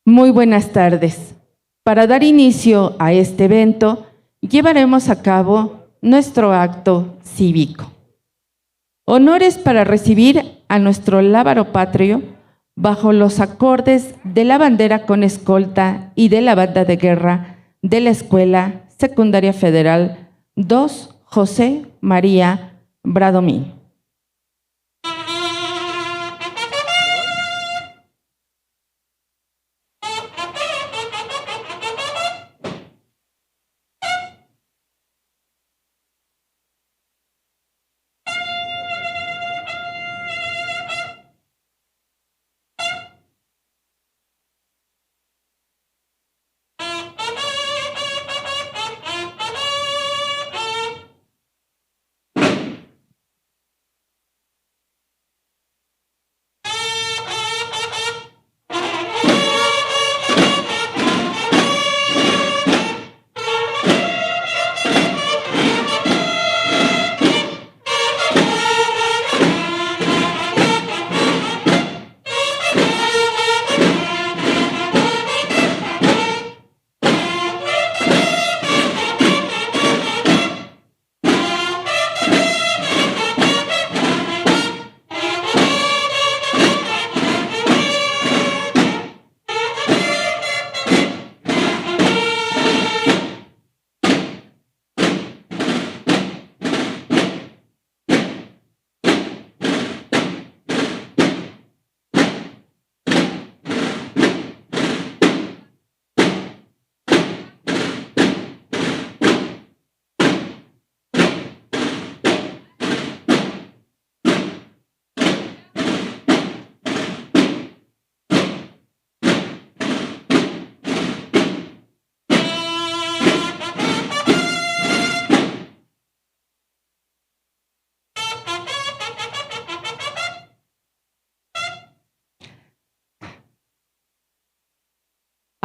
Muy buenas tardes. Para dar inicio a este evento, llevaremos a cabo nuestro acto cívico. Honores para recibir a nuestro lábaro patrio bajo los acordes de la bandera con escolta y de la banda de guerra de la Escuela Secundaria Federal 2 José María Bradomín.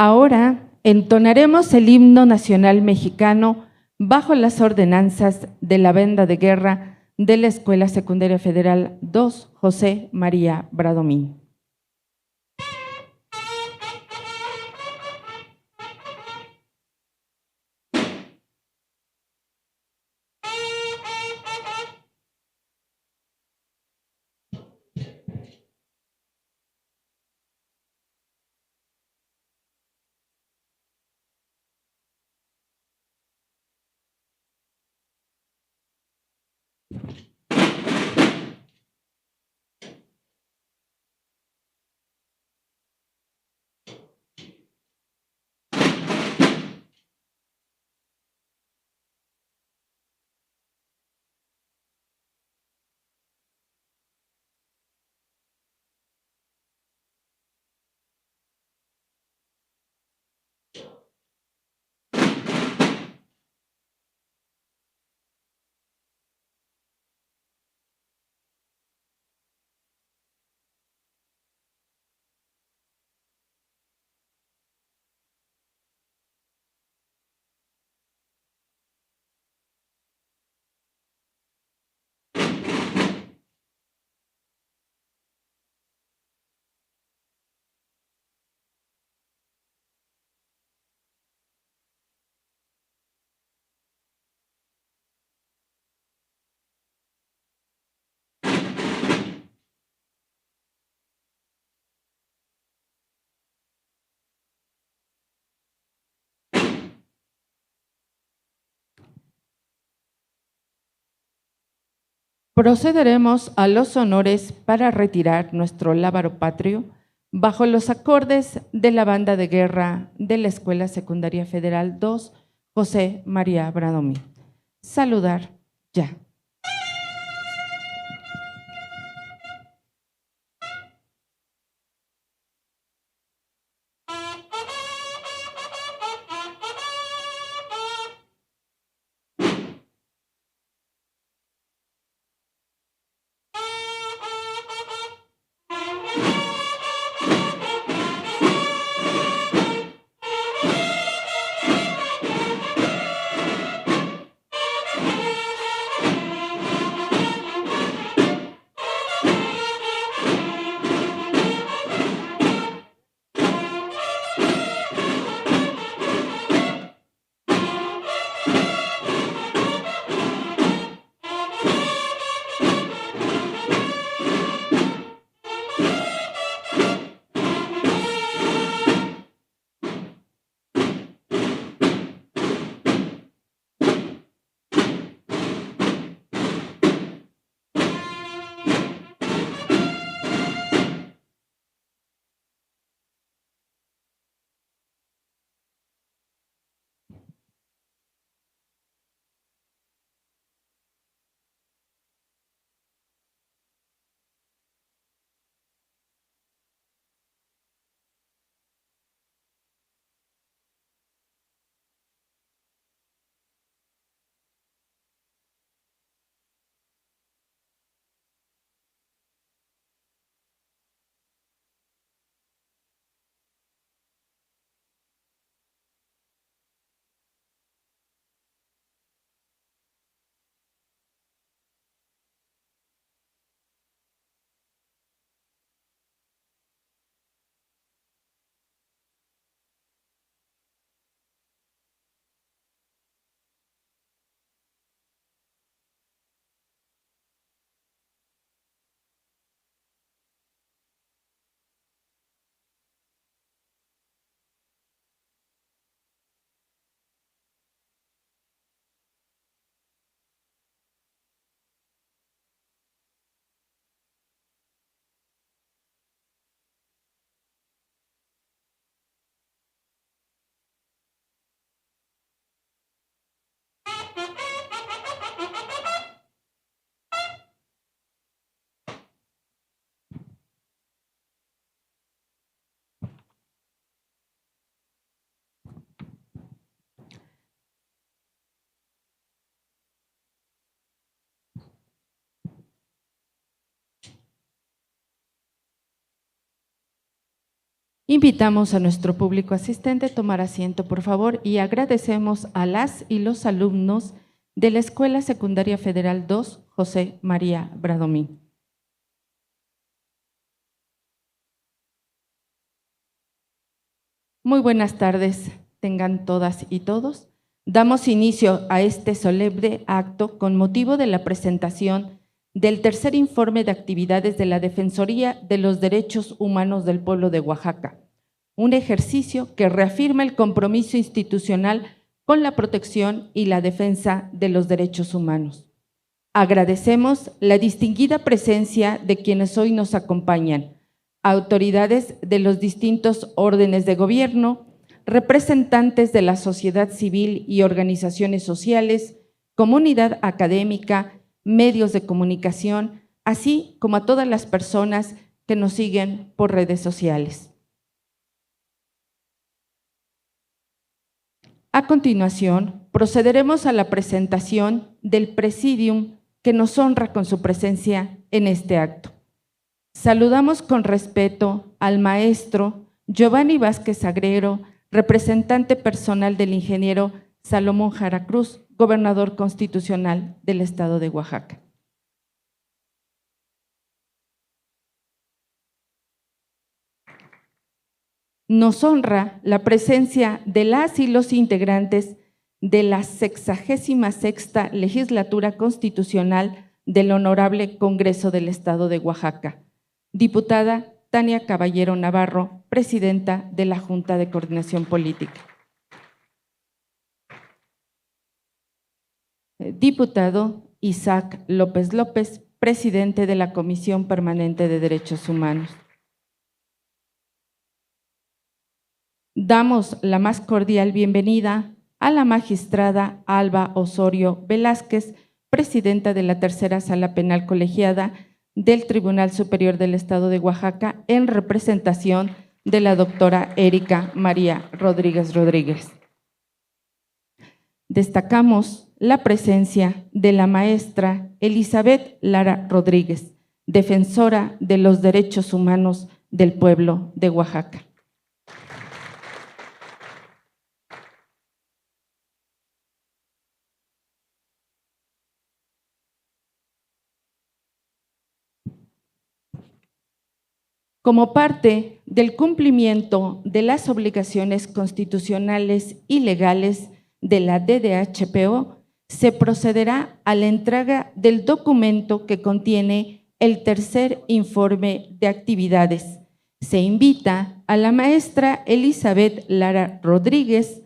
Ahora entonaremos el himno nacional mexicano bajo las ordenanzas de la banda de guerra de la Escuela Secundaria Federal 2 José María Bradomín. Procederemos a los honores para retirar nuestro lábaro patrio bajo los acordes de la banda de guerra de la Escuela Secundaria Federal 2 José María Bradomín. Saludar ya. Invitamos a nuestro público asistente a tomar asiento, por favor, y agradecemos a las y los alumnos de la Escuela Secundaria Federal 2, José María Bradomín. Muy buenas tardes, tengan todas y todos. Damos inicio a este solemne acto con motivo de la presentación del tercer informe de actividades de la Defensoría de los Derechos Humanos del Pueblo de Oaxaca, un ejercicio que reafirma el compromiso institucional con la protección y la defensa de los derechos humanos. Agradecemos la distinguida presencia de quienes hoy nos acompañan, autoridades de los distintos órdenes de gobierno, representantes de la sociedad civil y organizaciones sociales, comunidad académica, medios de comunicación, así como a todas las personas que nos siguen por redes sociales. A continuación, procederemos a la presentación del Presidium que nos honra con su presencia en este acto. Saludamos con respeto al maestro Giovanni Vázquez Agrero, representante personal del ingeniero Salomón Jara Cruz, gobernador constitucional del estado de Oaxaca. Nos honra la presencia de las y los integrantes de la 66ª Legislatura Constitucional del Honorable Congreso del Estado de Oaxaca. Diputada Tania Caballero Navarro, presidenta de la Junta de Coordinación Política. Diputado Isaac López López, presidente de la Comisión Permanente de Derechos Humanos. Damos la más cordial bienvenida a la magistrada Alba Osorio Velázquez, presidenta de la Tercera Sala Penal Colegiada del Tribunal Superior del Estado de Oaxaca, en representación de la doctora Erika María Rodríguez Rodríguez. Destacamos la presencia de la maestra Elizabeth Lara Rodríguez, defensora de los derechos humanos del pueblo de Oaxaca. Como parte del cumplimiento de las obligaciones constitucionales y legales de la DDHPO, se procederá a la entrega del documento que contiene el tercer informe de actividades. Se invita a la maestra Elizabeth Lara Rodríguez,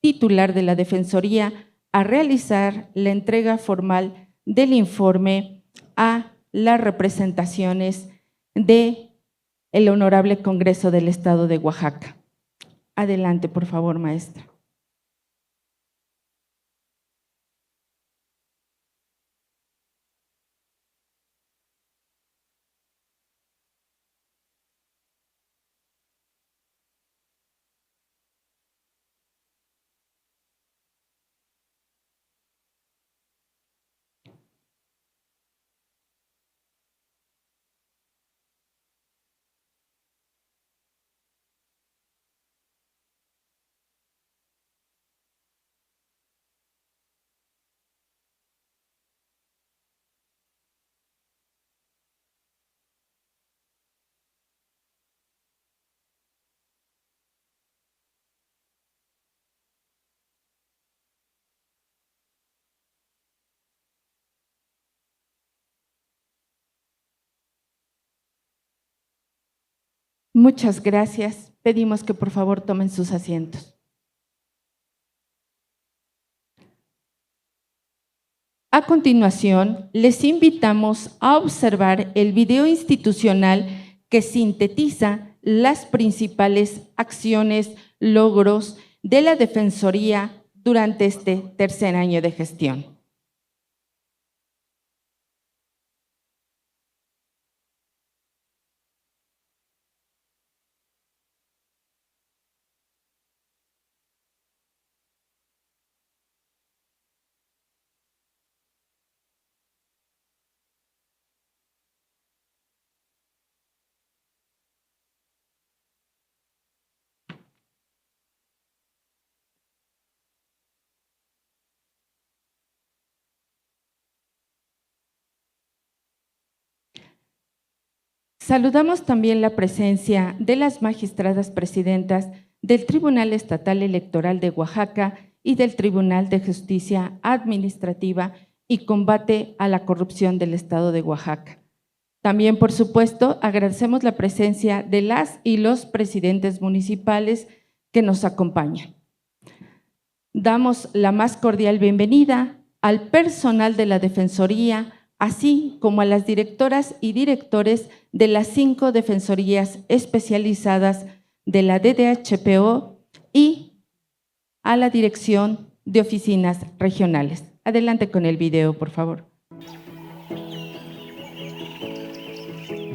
titular de la Defensoría, a realizar la entrega formal del informe a las representaciones de el Honorable Congreso del Estado de Oaxaca. Adelante, por favor, maestra. Muchas gracias. Pedimos que por favor tomen sus asientos. A continuación, les invitamos a observar el video institucional que sintetiza las principales acciones, logros de la Defensoría durante este tercer año de gestión. Saludamos también la presencia de las magistradas presidentas del Tribunal Estatal Electoral de Oaxaca y del Tribunal de Justicia Administrativa y Combate a la Corrupción del Estado de Oaxaca. También, por supuesto, agradecemos la presencia de las y los presidentes municipales que nos acompañan. Damos la más cordial bienvenida al personal de la Defensoría, así como a las directoras y directores de las 5 defensorías especializadas de la DDHPO y a la Dirección de Oficinas Regionales. Adelante con el video, por favor.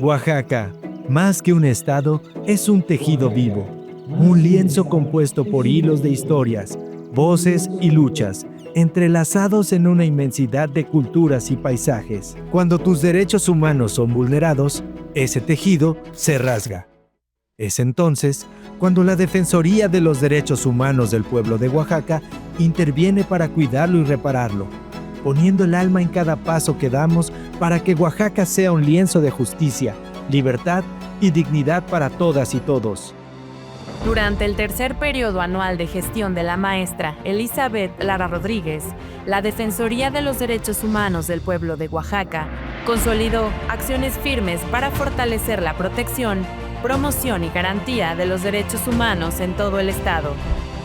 Oaxaca, más que un estado, es un tejido vivo, un lienzo compuesto por hilos de historias, voces y luchas, entrelazados en una inmensidad de culturas y paisajes. Cuando tus derechos humanos son vulnerados, ese tejido se rasga. Es entonces cuando la Defensoría de los Derechos Humanos del pueblo de Oaxaca interviene para cuidarlo y repararlo, poniendo el alma en cada paso que damos para que Oaxaca sea un lienzo de justicia, libertad y dignidad para todas y todos. Durante el tercer periodo anual de gestión de la maestra Elizabeth Lara Rodríguez, la Defensoría de los Derechos Humanos del pueblo de Oaxaca consolidó acciones firmes para fortalecer la protección, promoción y garantía de los derechos humanos en todo el estado.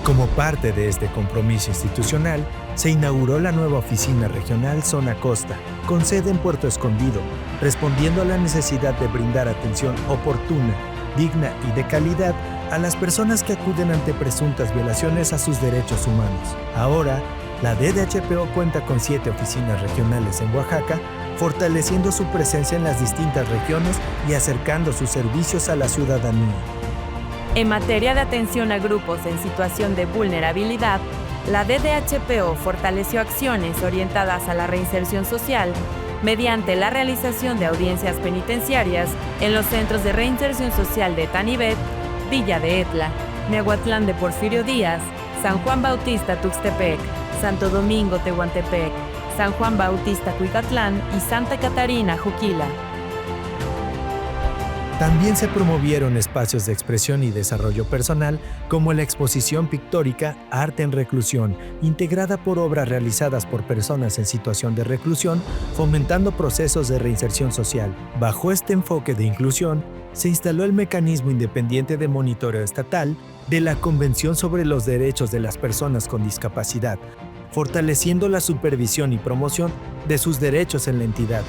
Como parte de este compromiso institucional, se inauguró la nueva oficina regional Zona Costa, con sede en Puerto Escondido, respondiendo a la necesidad de brindar atención oportuna, digna y de calidad a las personas que acuden ante presuntas violaciones a sus derechos humanos. Ahora, la DDHPO cuenta con 7 oficinas regionales en Oaxaca, fortaleciendo su presencia en las distintas regiones y acercando sus servicios a la ciudadanía. En materia de atención a grupos en situación de vulnerabilidad, la DDHPO fortaleció acciones orientadas a la reinserción social mediante la realización de audiencias penitenciarias en los centros de reinserción social de Tanibet, Villa de Etla, Nehuatlán de Porfirio Díaz, San Juan Bautista Tuxtepec, Santo Domingo Tehuantepec, San Juan Bautista Cuicatlán y Santa Catarina Juquila. También se promovieron espacios de expresión y desarrollo personal como la exposición pictórica Arte en Reclusión, integrada por obras realizadas por personas en situación de reclusión, fomentando procesos de reinserción social. Bajo este enfoque de inclusión, se instaló el mecanismo independiente de monitoreo estatal de la Convención sobre los Derechos de las Personas con Discapacidad, fortaleciendo la supervisión y promoción de sus derechos en la entidad.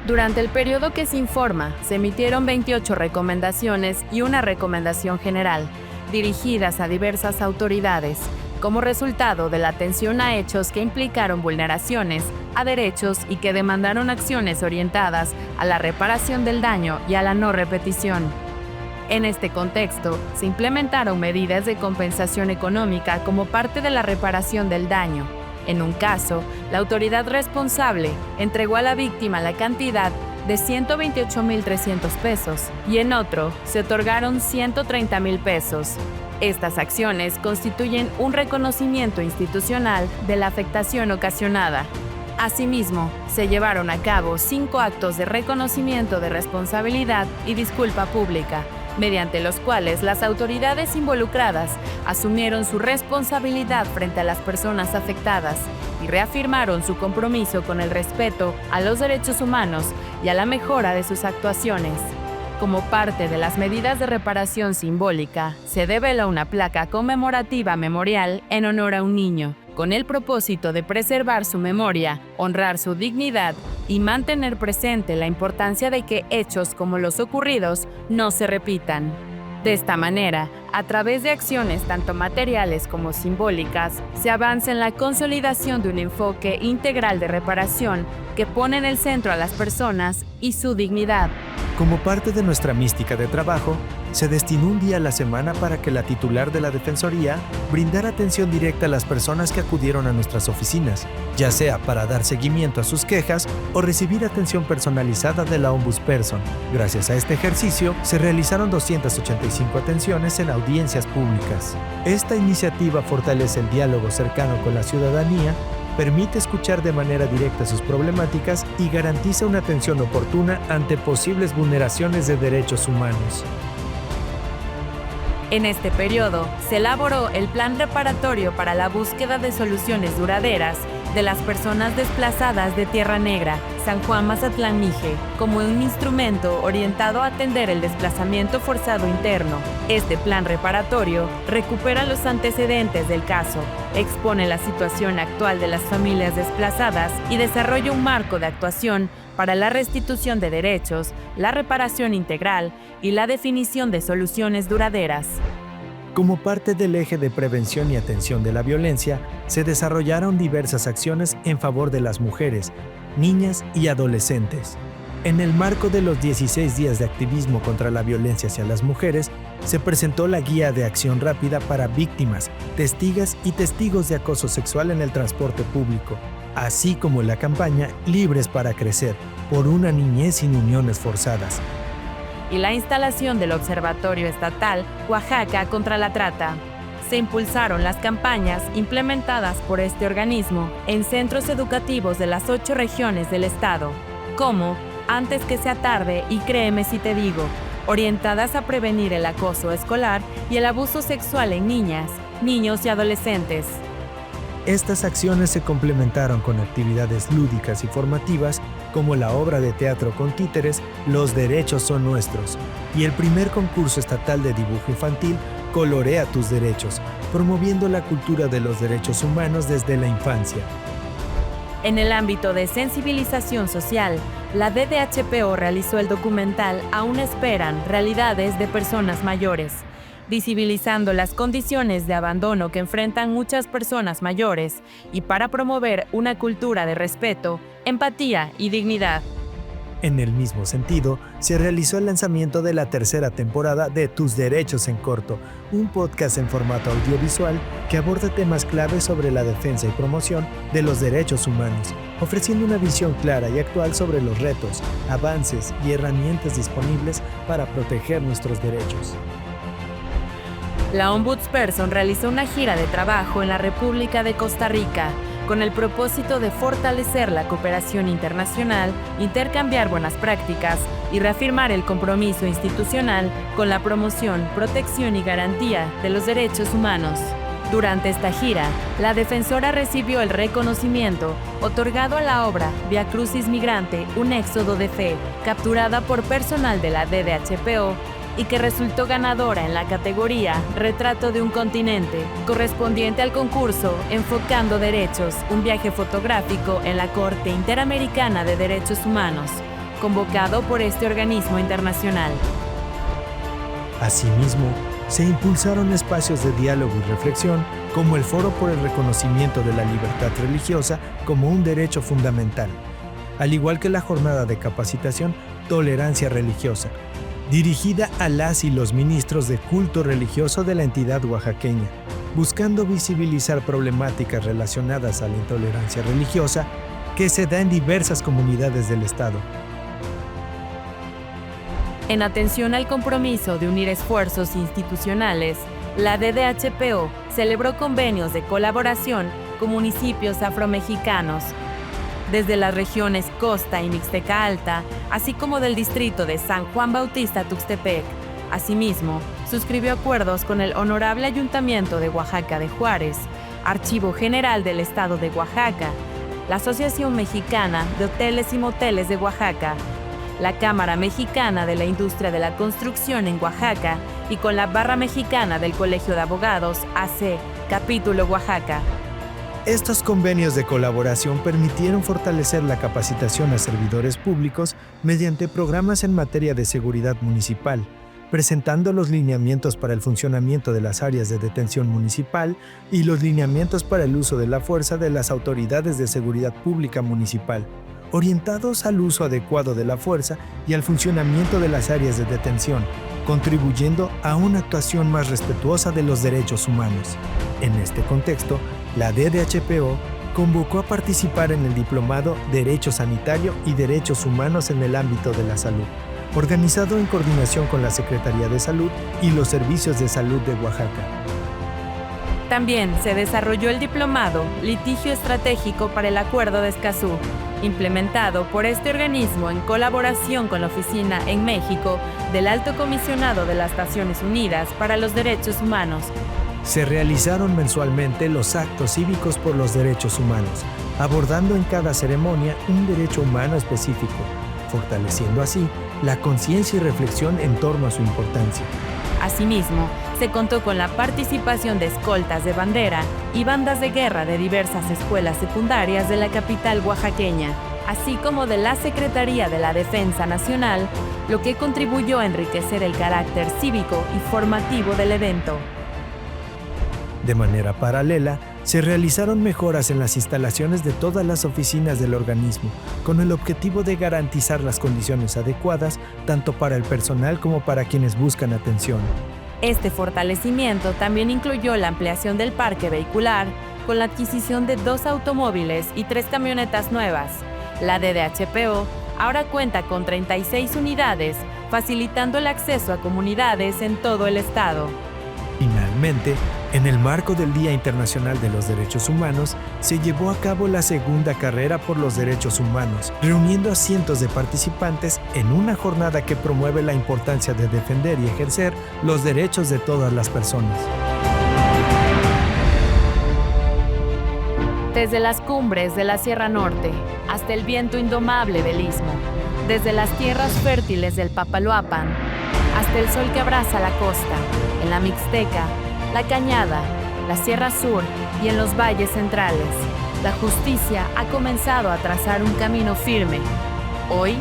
Durante el periodo que se informa, se emitieron 28 recomendaciones y una recomendación general, dirigidas a diversas autoridades, como resultado de la atención a hechos que implicaron vulneraciones a derechos y que demandaron acciones orientadas a la reparación del daño y a la no repetición. En este contexto, se implementaron medidas de compensación económica como parte de la reparación del daño. En un caso, la autoridad responsable entregó a la víctima la cantidad de 128,300 pesos y en otro se otorgaron 130,000 pesos. Estas acciones constituyen un reconocimiento institucional de la afectación ocasionada. Asimismo, se llevaron a cabo 5 actos de reconocimiento de responsabilidad y disculpa pública, mediante los cuales las autoridades involucradas asumieron su responsabilidad frente a las personas afectadas y reafirmaron su compromiso con el respeto a los derechos humanos y a la mejora de sus actuaciones. Como parte de las medidas de reparación simbólica, se devela una placa conmemorativa memorial en honor a un niño, con el propósito de preservar su memoria, honrar su dignidad y mantener presente la importancia de que hechos como los ocurridos no se repitan. De esta manera, a través de acciones tanto materiales como simbólicas, se avanza en la consolidación de un enfoque integral de reparación que pone en el centro a las personas y su dignidad. Como parte de nuestra mística de trabajo, se destinó un día a la semana para que la titular de la Defensoría brindara atención directa a las personas que acudieron a nuestras oficinas, ya sea para dar seguimiento a sus quejas o recibir atención personalizada de la Ombudsperson. Gracias a este ejercicio, se realizaron 285 atenciones en audiencias públicas. Esta iniciativa fortalece el diálogo cercano con la ciudadanía permite escuchar de manera directa sus problemáticas y garantiza una atención oportuna ante posibles vulneraciones de derechos humanos. En este periodo, se elaboró el Plan Reparatorio para la búsqueda de soluciones duraderas de las personas desplazadas de Tierra Negra, San Juan Mazatlán Mije, como un instrumento orientado a atender el desplazamiento forzado interno. Este plan reparatorio recupera los antecedentes del caso, expone la situación actual de las familias desplazadas y desarrolla un marco de actuación para la restitución de derechos, la reparación integral y la definición de soluciones duraderas. Como parte del eje de prevención y atención de la violencia, se desarrollaron diversas acciones en favor de las mujeres, niñas y adolescentes. En el marco de los 16 días de activismo contra la violencia hacia las mujeres, se presentó la Guía de Acción Rápida para víctimas, testigas y testigos de acoso sexual en el transporte público, así como la campaña Libres para Crecer, por una niñez sin uniones forzadas, y la instalación del Observatorio Estatal Oaxaca contra la Trata. Se impulsaron las campañas implementadas por este organismo en centros educativos de las 8 regiones del estado, como Antes que sea tarde y Créeme si te digo, orientadas a prevenir el acoso escolar y el abuso sexual en niñas, niños y adolescentes. Estas acciones se complementaron con actividades lúdicas y formativas como la obra de teatro con títeres Los Derechos Son Nuestros y el primer concurso estatal de dibujo infantil Colorea tus Derechos, promoviendo la cultura de los derechos humanos desde la infancia. En el ámbito de sensibilización social, la DDHPO realizó el documental Aún esperan realidades de personas mayores, visibilizando las condiciones de abandono que enfrentan muchas personas mayores y para promover una cultura de respeto, empatía y dignidad. En el mismo sentido, se realizó el lanzamiento de la tercera temporada de Tus Derechos en Corto, un podcast en formato audiovisual que aborda temas claves sobre la defensa y promoción de los derechos humanos, ofreciendo una visión clara y actual sobre los retos, avances y herramientas disponibles para proteger nuestros derechos. La Ombudsperson realizó una gira de trabajo en la República de Costa Rica con el propósito de fortalecer la cooperación internacional, intercambiar buenas prácticas y reafirmar el compromiso institucional con la promoción, protección y garantía de los derechos humanos. Durante esta gira, la defensora recibió el reconocimiento otorgado a la obra Via Crucis Migrante, un éxodo de fe, capturada por personal de la DDHPO, y que resultó ganadora en la categoría Retrato de un continente, correspondiente al concurso Enfocando Derechos, un viaje fotográfico en la Corte Interamericana de Derechos Humanos, convocado por este organismo internacional. Asimismo, se impulsaron espacios de diálogo y reflexión, como el Foro por el Reconocimiento de la Libertad Religiosa como un derecho fundamental, al igual que la jornada de capacitación Tolerancia Religiosa, dirigida a las y los ministros de culto religioso de la entidad oaxaqueña, buscando visibilizar problemáticas relacionadas a la intolerancia religiosa que se da en diversas comunidades del estado. En atención al compromiso de unir esfuerzos institucionales, la DDHPO celebró convenios de colaboración con municipios afromexicanos, desde las regiones Costa y Mixteca Alta, así como del distrito de San Juan Bautista Tuxtepec. Asimismo, suscribió acuerdos con el Honorable Ayuntamiento de Oaxaca de Juárez, Archivo General del Estado de Oaxaca, la Asociación Mexicana de Hoteles y Moteles de Oaxaca, la Cámara Mexicana de la Industria de la Construcción en Oaxaca y con la Barra Mexicana del Colegio de Abogados, AC, Capítulo Oaxaca. Estos convenios de colaboración permitieron fortalecer la capacitación a servidores públicos mediante programas en materia de seguridad municipal, presentando los lineamientos para el funcionamiento de las áreas de detención municipal y los lineamientos para el uso de la fuerza de las autoridades de seguridad pública municipal, orientados al uso adecuado de la fuerza y al funcionamiento de las áreas de detención, contribuyendo a una actuación más respetuosa de los derechos humanos. En este contexto, la DDHPO convocó a participar en el diplomado Derecho Sanitario y Derechos Humanos en el ámbito de la salud, organizado en coordinación con la Secretaría de Salud y los Servicios de Salud de Oaxaca. También se desarrolló el diplomado Litigio Estratégico para el Acuerdo de Escazú, implementado por este organismo en colaboración con la Oficina en México del Alto Comisionado de las Naciones Unidas para los Derechos Humanos. Se realizaron mensualmente los actos cívicos por los derechos humanos, abordando en cada ceremonia un derecho humano específico, fortaleciendo así la conciencia y reflexión en torno a su importancia. Asimismo, se contó con la participación de escoltas de bandera y bandas de guerra de diversas escuelas secundarias de la capital oaxaqueña, así como de la Secretaría de la Defensa Nacional, lo que contribuyó a enriquecer el carácter cívico y formativo del evento. De manera paralela, se realizaron mejoras en las instalaciones de todas las oficinas del organismo, con el objetivo de garantizar las condiciones adecuadas tanto para el personal como para quienes buscan atención. Este fortalecimiento también incluyó la ampliación del parque vehicular con la adquisición de 2 automóviles y 3 camionetas nuevas. La DDHPO ahora cuenta con 36 unidades, facilitando el acceso a comunidades en todo el estado. Finalmente, en el marco del Día Internacional de los Derechos Humanos, se llevó a cabo la segunda carrera por los derechos humanos, reuniendo a cientos de participantes en una jornada que promueve la importancia de defender y ejercer los derechos de todas las personas. Desde las cumbres de la Sierra Norte hasta el viento indomable del Istmo, desde las tierras fértiles del Papaloapan hasta el sol que abraza la costa, en la Mixteca, la Cañada, la Sierra Sur y en los valles centrales, la justicia ha comenzado a trazar un camino firme. Hoy,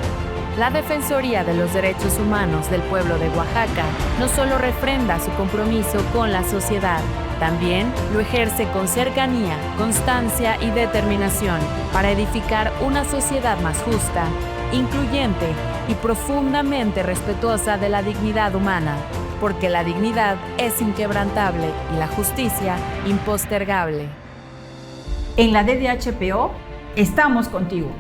la Defensoría de los Derechos Humanos del pueblo de Oaxaca no solo refrenda su compromiso con la sociedad, también lo ejerce con cercanía, constancia y determinación para edificar una sociedad más justa, incluyente y profundamente respetuosa de la dignidad humana, porque la dignidad es inquebrantable y la justicia impostergable. En la DDHPO estamos contigo.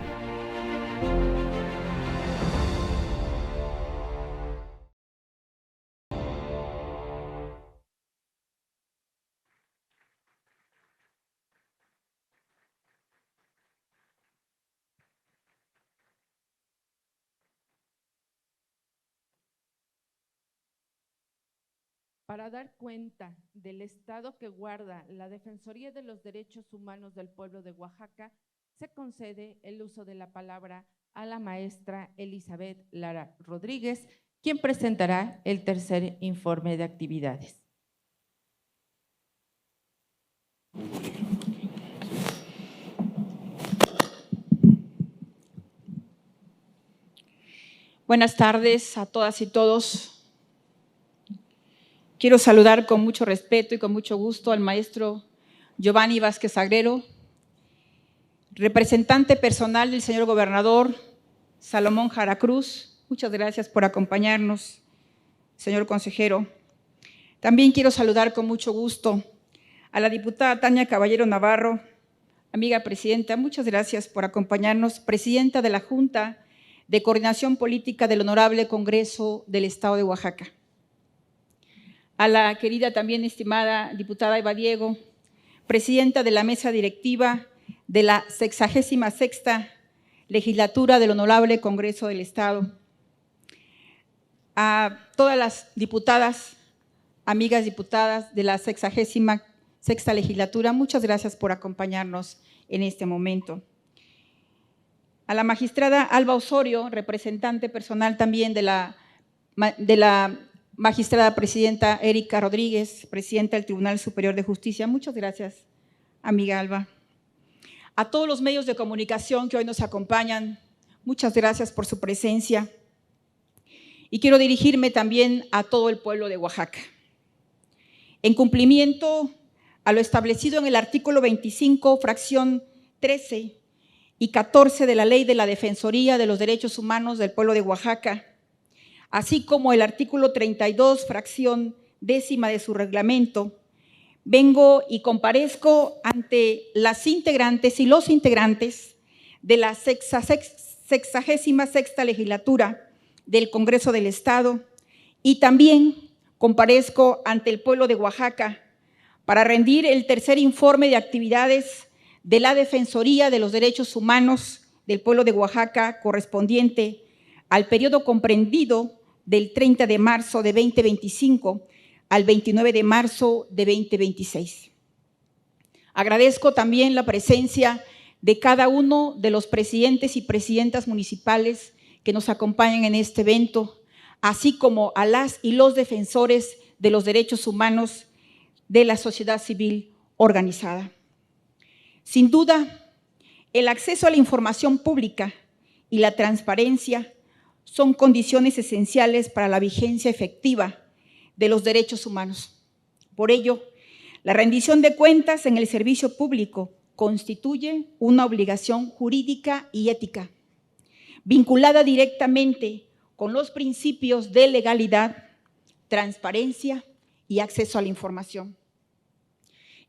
Para dar cuenta del estado que guarda la Defensoría de los Derechos Humanos del pueblo de Oaxaca, se concede el uso de la palabra a la maestra Elizabeth Lara Rodríguez, quien presentará el tercer informe de actividades. Buenas tardes a todas y todos. Quiero saludar con mucho respeto y con mucho gusto al maestro Giovanni Vázquez Agrero, representante personal del señor gobernador Salomón Jara Cruz. Muchas gracias por acompañarnos, señor consejero. También quiero saludar con mucho gusto a la diputada Tania Caballero Navarro, amiga presidenta. Muchas gracias por acompañarnos, presidenta de la Junta de Coordinación Política del Honorable Congreso del Estado de Oaxaca. A la querida también estimada diputada Eva Diego, presidenta de la mesa directiva de la 66ª legislatura del Honorable Congreso del Estado. A todas las diputadas, amigas diputadas de la 66ª legislatura, muchas gracias por acompañarnos en este momento. A la magistrada Alba Osorio, representante personal también de la magistrada presidenta Erika Rodríguez, presidenta del Tribunal Superior de Justicia. Muchas gracias, amiga Alba. A todos los medios de comunicación que hoy nos acompañan, muchas gracias por su presencia. Y quiero dirigirme también a todo el pueblo de Oaxaca. En cumplimiento a lo establecido en el artículo 25, fracción 13 y 14 de la Ley de la Defensoría de los Derechos Humanos del pueblo de Oaxaca, así como el artículo 32, fracción 10ª de su reglamento, vengo y comparezco ante las integrantes y los integrantes de la 66ª legislatura del Congreso del Estado y también comparezco ante el pueblo de Oaxaca para rendir el tercer informe de actividades de la Defensoría de los Derechos Humanos del Pueblo de Oaxaca, correspondiente al periodo comprendido del 30 de marzo de 2025 al 29 de marzo de 2026. Agradezco también la presencia de cada uno de los presidentes y presidentas municipales que nos acompañan en este evento, así como a las y los defensores de los derechos humanos de la sociedad civil organizada. Sin duda, el acceso a la información pública y la transparencia son condiciones esenciales para la vigencia efectiva de los derechos humanos. Por ello, la rendición de cuentas en el servicio público constituye una obligación jurídica y ética, vinculada directamente con los principios de legalidad, transparencia y acceso a la información.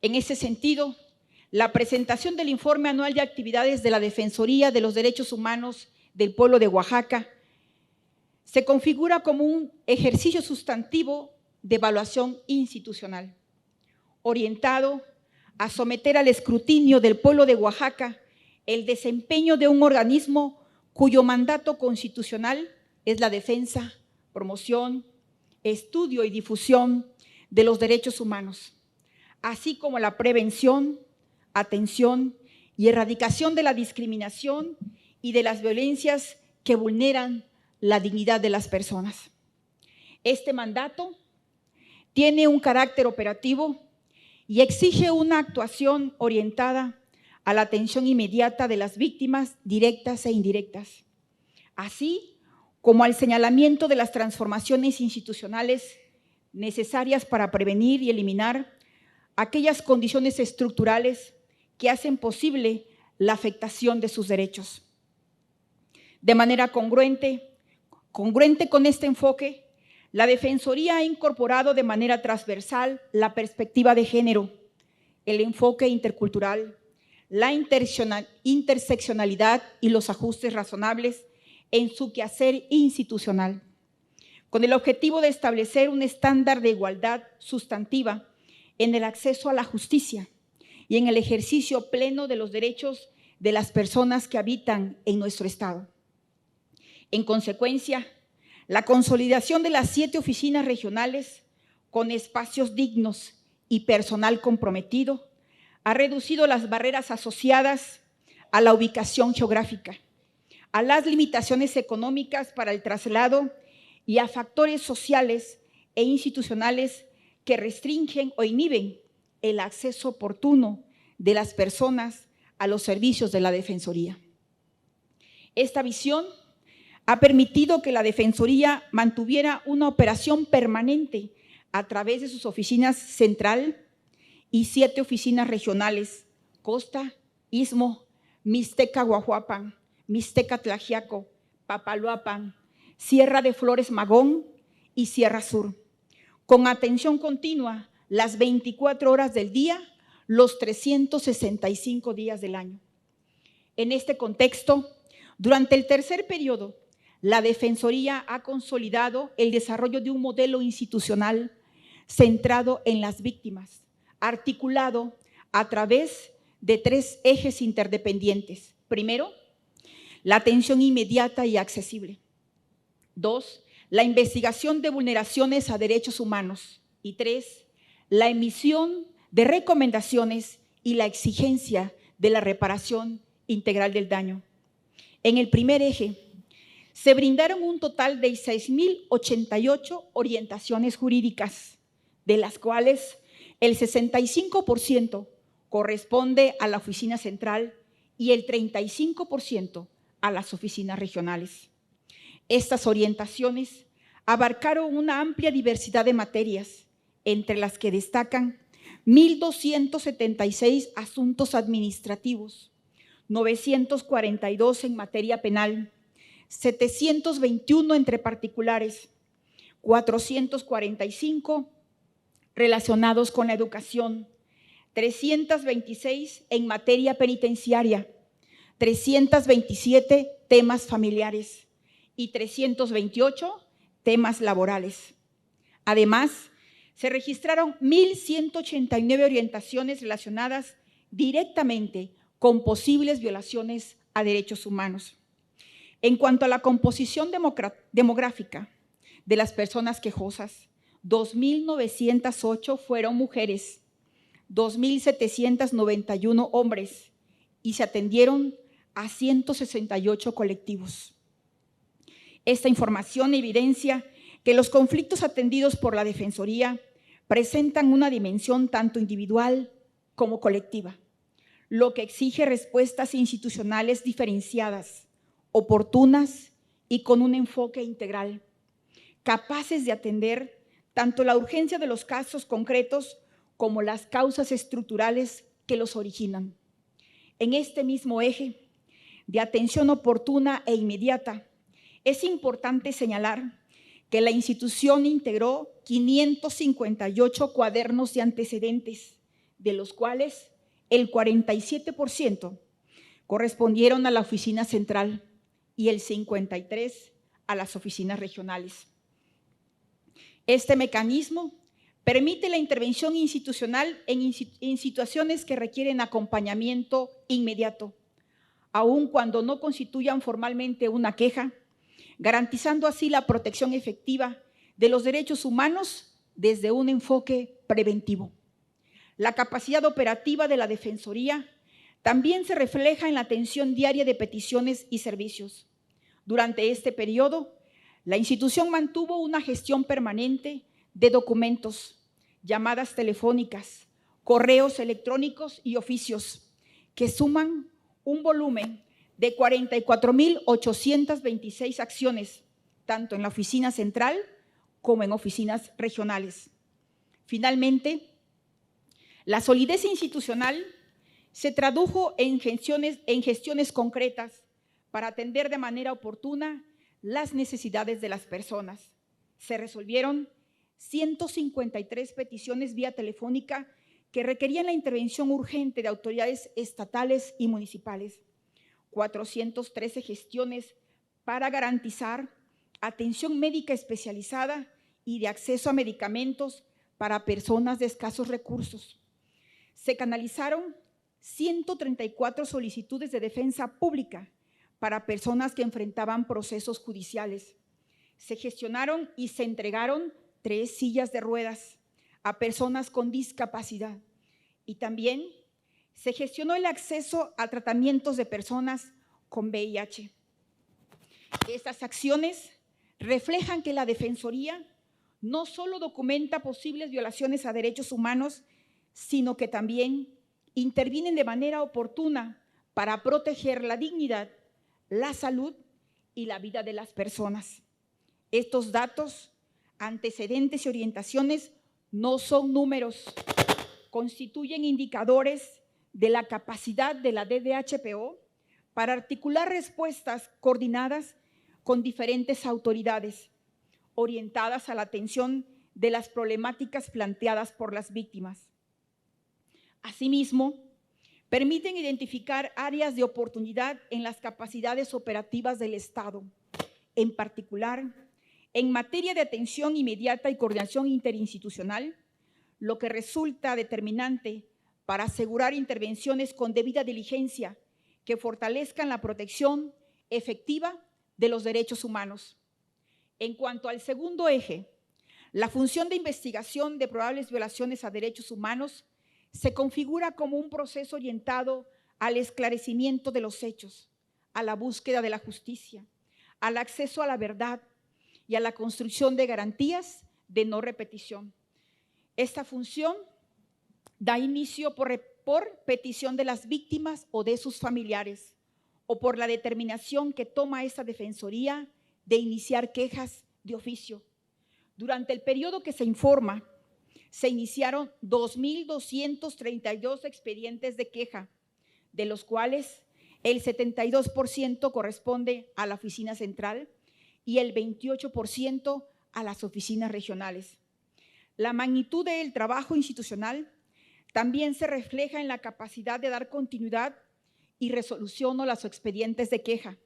En ese sentido, la presentación del informe anual de actividades de la Defensoría de los Derechos Humanos del Pueblo de Oaxaca se configura como un ejercicio sustantivo de evaluación institucional, orientado a someter al escrutinio del pueblo de Oaxaca el desempeño de un organismo cuyo mandato constitucional es la defensa, promoción, estudio y difusión de los derechos humanos, así como la prevención, atención y erradicación de la discriminación y de las violencias que vulneran la dignidad de las personas. Este mandato tiene un carácter operativo y exige una actuación orientada a la atención inmediata de las víctimas directas e indirectas, así como al señalamiento de las transformaciones institucionales necesarias para prevenir y eliminar aquellas condiciones estructurales que hacen posible la afectación de sus derechos. De manera congruente con este enfoque, la Defensoría ha incorporado de manera transversal la perspectiva de género, el enfoque intercultural, la interseccionalidad y los ajustes razonables en su quehacer institucional, con el objetivo de establecer un estándar de igualdad sustantiva en el acceso a la justicia y en el ejercicio pleno de los derechos de las personas que habitan en nuestro Estado. En consecuencia, la consolidación de las 7 oficinas regionales con espacios dignos y personal comprometido ha reducido las barreras asociadas a la ubicación geográfica, a las limitaciones económicas para el traslado y a factores sociales e institucionales que restringen o inhiben el acceso oportuno de las personas a los servicios de la Defensoría. Esta visión ha permitido que la Defensoría mantuviera una operación permanente a través de sus oficinas central y 7 oficinas regionales: Costa, Istmo, Mixteca Guajuapan, Mixteca Tlaxiaco, Papaloapan, Sierra de Flores Magón y Sierra Sur, con atención continua las 24 horas del día, los 365 días del año. En este contexto, durante el tercer periodo, la Defensoría ha consolidado el desarrollo de un modelo institucional centrado en las víctimas, articulado a través de 3 ejes interdependientes. Primero, la atención inmediata y accesible. 2, la investigación de vulneraciones a derechos humanos. Y 3, la emisión de recomendaciones y la exigencia de la reparación integral del daño. En el primer eje, se brindaron un total de 6,088 orientaciones jurídicas, de las cuales el 65% corresponde a la oficina central y el 35% a las oficinas regionales. Estas orientaciones abarcaron una amplia diversidad de materias, entre las que destacan 1,276 asuntos administrativos, 942 en materia penal, 721 entre particulares, 445 relacionados con la educación, 326 en materia penitenciaria, 327 temas familiares y 328 temas laborales. Además, se registraron 1.189 orientaciones relacionadas directamente con posibles violaciones a derechos humanos. En cuanto a la composición demográfica de las personas quejosas, 2.908 fueron mujeres, 2.791 hombres y se atendieron a 168 colectivos. Esta información evidencia que los conflictos atendidos por la Defensoría presentan una dimensión tanto individual como colectiva, lo que exige respuestas institucionales diferenciadas, oportunas y con un enfoque integral, capaces de atender tanto la urgencia de los casos concretos como las causas estructurales que los originan. En este mismo eje de atención oportuna e inmediata, es importante señalar que la institución integró 558 cuadernos de antecedentes, de los cuales el 47% correspondieron a la oficina central y el 53% a las oficinas regionales. Este mecanismo permite la intervención institucional en situaciones que requieren acompañamiento inmediato, aun cuando no constituyan formalmente una queja, garantizando así la protección efectiva de los derechos humanos desde un enfoque preventivo. La capacidad operativa de la Defensoría también se refleja en la atención diaria de peticiones y servicios. Durante este periodo, la institución mantuvo una gestión permanente de documentos, llamadas telefónicas, correos electrónicos y oficios, que suman un volumen de 44.826 acciones, tanto en la oficina central como en oficinas regionales. Finalmente, la solidez institucional se tradujo en gestiones concretas para atender de manera oportuna las necesidades de las personas. Se resolvieron 153 peticiones vía telefónica que requerían la intervención urgente de autoridades estatales y municipales, 413 gestiones para garantizar atención médica especializada y de acceso a medicamentos para personas de escasos recursos. Se canalizaron 134 solicitudes de defensa pública para personas que enfrentaban procesos judiciales. Se gestionaron y se entregaron 3 sillas de ruedas a personas con discapacidad y también se gestionó el acceso a tratamientos de personas con VIH. Estas acciones reflejan que la Defensoría no solo documenta posibles violaciones a derechos humanos, sino que también intervienen de manera oportuna para proteger la dignidad, la salud y la vida de las personas. Estos datos, antecedentes y orientaciones no son números, constituyen indicadores de la capacidad de la DDHPO para articular respuestas coordinadas con diferentes autoridades, orientadas a la atención de las problemáticas planteadas por las víctimas. Asimismo, permiten identificar áreas de oportunidad en las capacidades operativas del Estado, en particular en materia de atención inmediata y coordinación interinstitucional, lo que resulta determinante para asegurar intervenciones con debida diligencia que fortalezcan la protección efectiva de los derechos humanos. En cuanto al segundo eje, la función de investigación de probables violaciones a derechos humanos se configura como un proceso orientado al esclarecimiento de los hechos, a la búsqueda de la justicia, al acceso a la verdad y a la construcción de garantías de no repetición. Esta función da inicio por petición de las víctimas o de sus familiares, o por la determinación que toma esta Defensoría de iniciar quejas de oficio. Durante el periodo que se informa, se iniciaron 2.232 expedientes de queja, de los cuales el 72% corresponde a la oficina central y el 28% a las oficinas regionales. La magnitud del trabajo institucional también se refleja en la capacidad de dar continuidad y resolución a los expedientes de queja.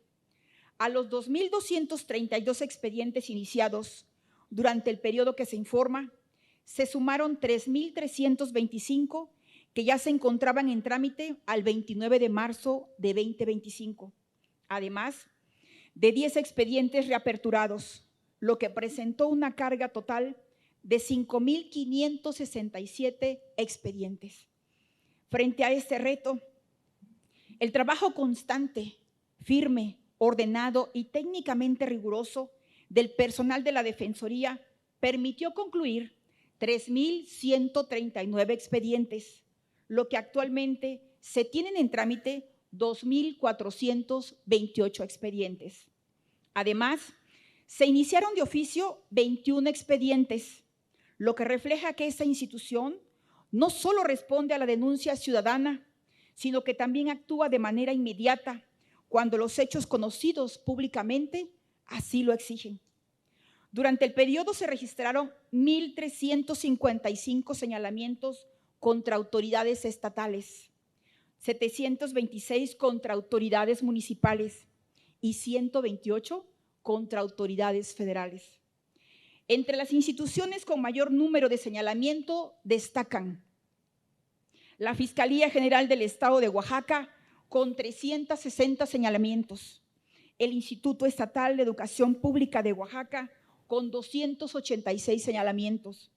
A los 2.232 expedientes iniciados durante el periodo que se informa, se sumaron 3.325 que ya se encontraban en trámite al 29 de marzo de 2025, además de 10 expedientes reaperturados, lo que presentó una carga total de 5.567 expedientes. Frente a este reto, el trabajo constante, firme, ordenado y técnicamente riguroso del personal de la Defensoría permitió concluir 3.139 expedientes, lo que actualmente se tienen en trámite 2.428 expedientes. Además, se iniciaron de oficio 21 expedientes, lo que refleja que esta institución no solo responde a la denuncia ciudadana, sino que también actúa de manera inmediata cuando los hechos conocidos públicamente así lo exigen. Durante el periodo se registraron 1.355 señalamientos contra autoridades estatales, 726 contra autoridades municipales y 128 contra autoridades federales. Entre las instituciones con mayor número de señalamiento destacan la Fiscalía General del Estado de Oaxaca con 360 señalamientos, el Instituto Estatal de Educación Pública de Oaxaca con 286 señalamientos,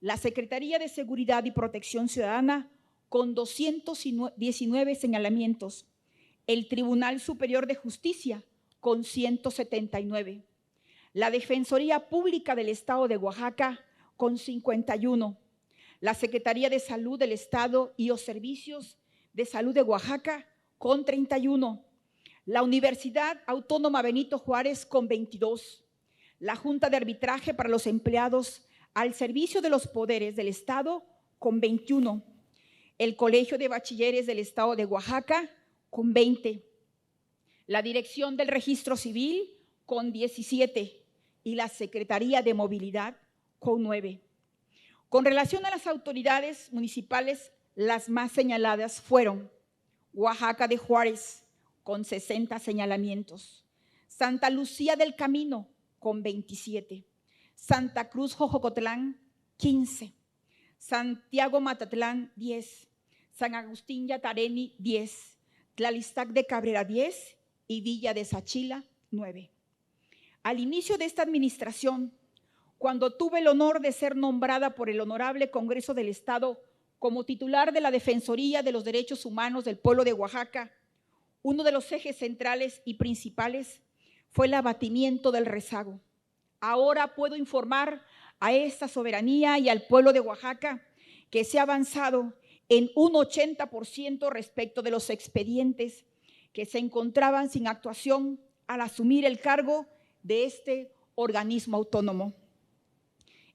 la Secretaría de Seguridad y Protección Ciudadana con 219 señalamientos, el Tribunal Superior de Justicia con 179, la Defensoría Pública del Estado de Oaxaca con 51, la Secretaría de Salud del Estado y los Servicios de Salud de Oaxaca con 31, la Universidad Autónoma Benito Juárez con 22, la Junta de Arbitraje para los Empleados al Servicio de los Poderes del Estado con 21, el Colegio de Bachilleres del Estado de Oaxaca con 20, la Dirección del Registro Civil con 17 y la Secretaría de Movilidad con 9. Con relación a las autoridades municipales, las más señaladas fueron Oaxaca de Juárez con 60 señalamientos, Santa Lucía del Camino con 27, Santa Cruz Jojocotlán 15, Santiago Matatlán 10, San Agustín Yatareni 10, Tlalistac de Cabrera 10 y Villa de Sachila 9. Al inicio de esta administración, cuando tuve el honor de ser nombrada por el Honorable Congreso del Estado como titular de la Defensoría de los Derechos Humanos del Pueblo de Oaxaca, uno de los ejes centrales y principales fue el abatimiento del rezago. Ahora puedo informar a esta soberanía y al pueblo de Oaxaca que se ha avanzado en un 80% respecto de los expedientes que se encontraban sin actuación al asumir el cargo de este organismo autónomo.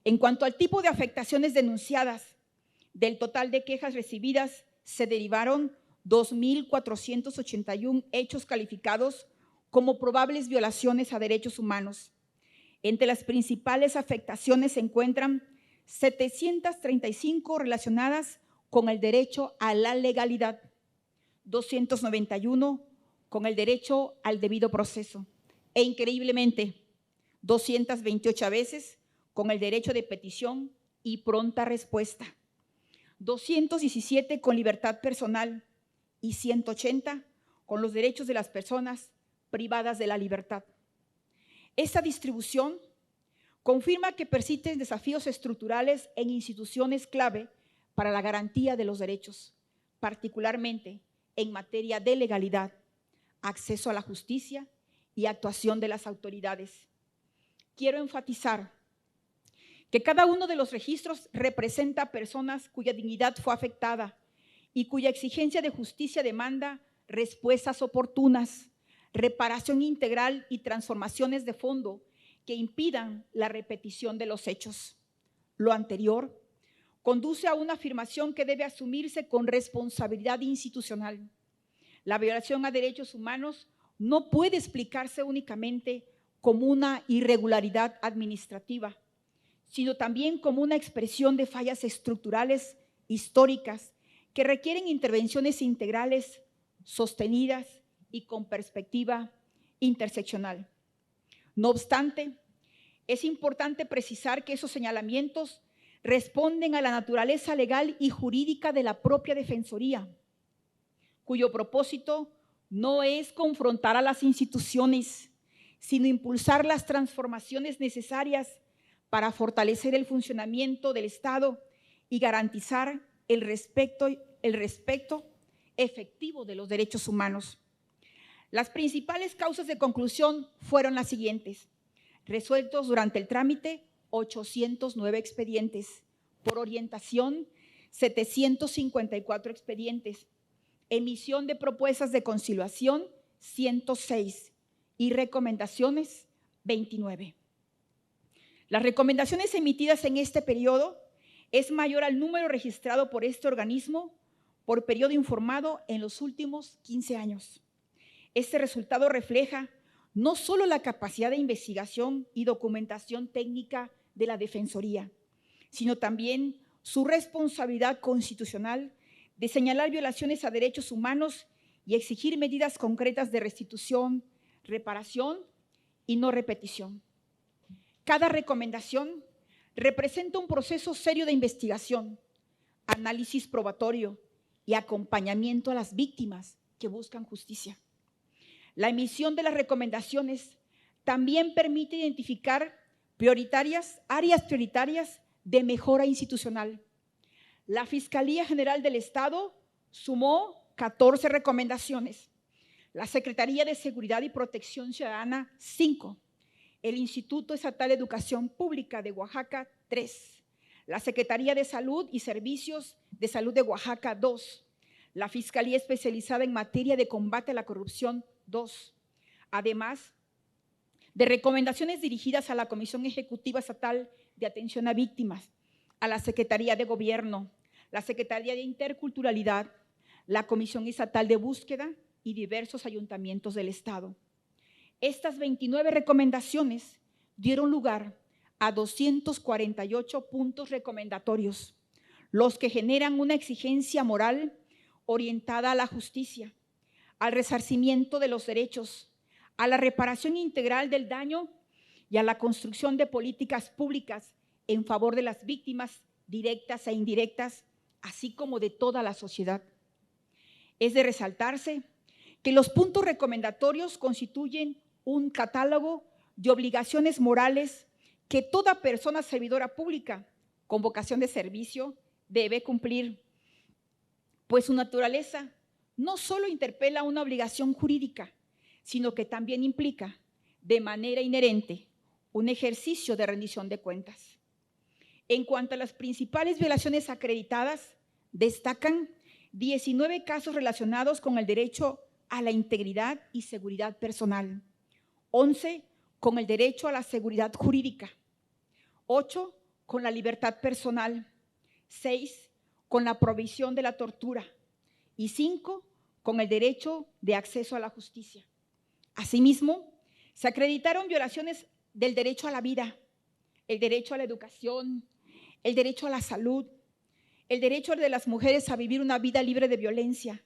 En cuanto al tipo de afectaciones denunciadas, del total de quejas recibidas se derivaron 2.481 hechos calificados como probables violaciones a derechos humanos. Entre las principales afectaciones se encuentran 735 relacionadas con el derecho a la legalidad, 291 con el derecho al debido proceso e increíblemente 228 veces con el derecho de petición y pronta respuesta, 217 con libertad personal y 180 con los derechos de las personas privadas de la libertad. Esta distribución confirma que persisten desafíos estructurales en instituciones clave para la garantía de los derechos, particularmente en materia de legalidad, acceso a la justicia y actuación de las autoridades. Quiero enfatizar que cada uno de los registros representa personas cuya dignidad fue afectada y cuya exigencia de justicia demanda respuestas oportunas, reparación integral y transformaciones de fondo que impidan la repetición de los hechos. Lo anterior conduce a una afirmación que debe asumirse con responsabilidad institucional. La violación a derechos humanos no puede explicarse únicamente como una irregularidad administrativa, sino también como una expresión de fallas estructurales históricas que requieren intervenciones integrales, sostenidas y con perspectiva interseccional. No obstante, es importante precisar que esos señalamientos responden a la naturaleza legal y jurídica de la propia Defensoría, cuyo propósito no es confrontar a las instituciones, sino impulsar las transformaciones necesarias para fortalecer el funcionamiento del Estado y garantizar el respeto efectivo de los derechos humanos. Las principales causas de conclusión fueron las siguientes: resueltos durante el trámite 809 expedientes, por orientación 754 expedientes, emisión de propuestas de conciliación 106 y recomendaciones 29. Las recomendaciones emitidas en este periodo es mayor al número registrado por este organismo por periodo informado en los últimos 15 años. Este resultado refleja no solo la capacidad de investigación y documentación técnica de la Defensoría, sino también su responsabilidad constitucional de señalar violaciones a derechos humanos y exigir medidas concretas de restitución, reparación y no repetición. Cada recomendación representa un proceso serio de investigación, análisis probatorio y acompañamiento a las víctimas que buscan justicia. La emisión de las recomendaciones también permite identificar áreas prioritarias de mejora institucional. La Fiscalía General del Estado sumó 14 recomendaciones, la Secretaría de Seguridad y Protección Ciudadana 5, el Instituto Estatal de Educación Pública de Oaxaca 3, la Secretaría de Salud y Servicios de Salud de Oaxaca 2, la Fiscalía Especializada en Materia de Combate a la Corrupción 2, además de recomendaciones dirigidas a la Comisión Ejecutiva Estatal de Atención a Víctimas, a la Secretaría de Gobierno, la Secretaría de Interculturalidad, la Comisión Estatal de Búsqueda y diversos ayuntamientos del Estado. Estas 29 recomendaciones dieron lugar a 248 puntos recomendatorios, los que generan una exigencia moral orientada a la justicia, al resarcimiento de los derechos, a la reparación integral del daño y a la construcción de políticas públicas en favor de las víctimas directas e indirectas, así como de toda la sociedad. Es de resaltarse que los puntos recomendatorios constituyen un catálogo de obligaciones morales que toda persona servidora pública con vocación de servicio debe cumplir, pues su naturaleza no solo interpela una obligación jurídica, sino que también implica de manera inherente un ejercicio de rendición de cuentas. En cuanto a las principales violaciones acreditadas, destacan 19 casos relacionados con el derecho a la integridad y seguridad personal, 11 con el derecho a la seguridad jurídica, 8 con la libertad personal, 6 con la prohibición de la tortura y 5 con el derecho de acceso a la justicia. Asimismo, se acreditaron violaciones del derecho a la vida, el derecho a la educación, el derecho a la salud, el derecho de las mujeres a vivir una vida libre de violencia,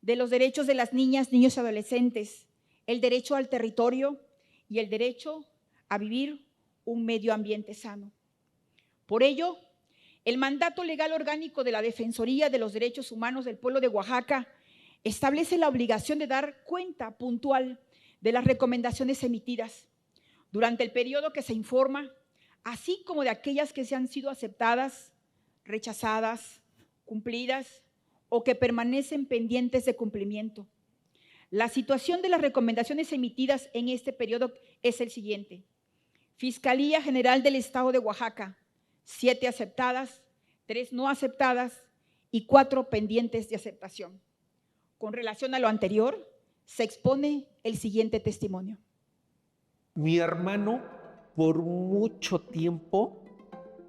de los derechos de las niñas, niños y adolescentes, el derecho al territorio y el derecho a vivir un medio ambiente sano. Por ello, el mandato legal orgánico de la Defensoría de los Derechos Humanos del Pueblo de Oaxaca establece la obligación de dar cuenta puntual de las recomendaciones emitidas durante el periodo que se informa, así como de aquellas que se han sido aceptadas, rechazadas, cumplidas o que permanecen pendientes de cumplimiento. La situación de las recomendaciones emitidas en este periodo es el siguiente: Fiscalía General del Estado de Oaxaca, 7 aceptadas, 3 no aceptadas y 4 pendientes de aceptación. Con relación a lo anterior, se expone el siguiente testimonio. Mi hermano por mucho tiempo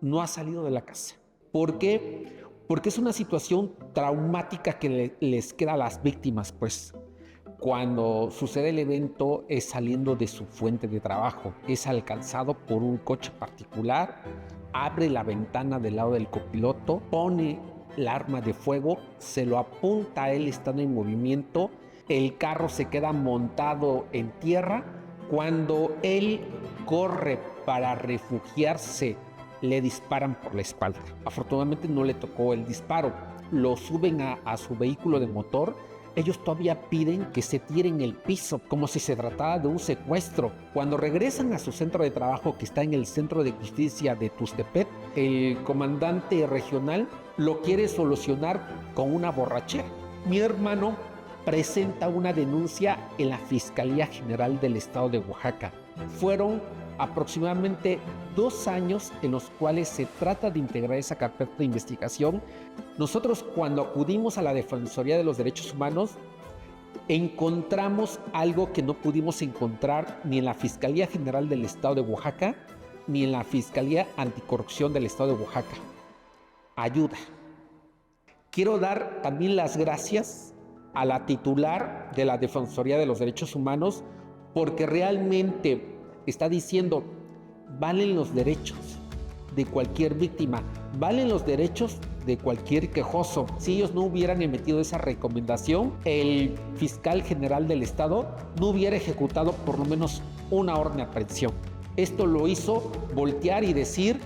no ha salido de la casa. ¿Por qué? Porque es una situación traumática que les queda a las víctimas, pues. Cuando sucede el evento es saliendo de su fuente de trabajo, es alcanzado por un coche particular, abre la ventana del lado del copiloto, pone el arma de fuego, se lo apunta a él estando en movimiento, el carro se queda montado en tierra. Cuando él corre para refugiarse le disparan por la espalda. Afortunadamente no le tocó el disparo. Lo suben a su vehículo de motor. Ellos todavía piden que se tiren el piso, como si se tratara de un secuestro. Cuando regresan a su centro de trabajo, que está en el Centro de Justicia de Tuxtepec, el comandante regional lo quiere solucionar con una borrachera. Mi hermano presenta una denuncia en la Fiscalía General del Estado de Oaxaca. Fueron aproximadamente 2 años en los cuales se trata de integrar esa carpeta de investigación. Nosotros, cuando acudimos a la Defensoría de los Derechos Humanos, encontramos algo que no pudimos encontrar ni en la Fiscalía General del Estado de Oaxaca ni en la Fiscalía Anticorrupción del Estado de Oaxaca: ayuda. Quiero dar también las gracias a la titular de la Defensoría de los Derechos Humanos, porque realmente está diciendo: valen los derechos de cualquier víctima, valen los derechos de cualquier quejoso. Si ellos no hubieran emitido esa recomendación, el fiscal general del Estado no hubiera ejecutado por lo menos una orden de aprehensión. Esto lo hizo voltear y decir: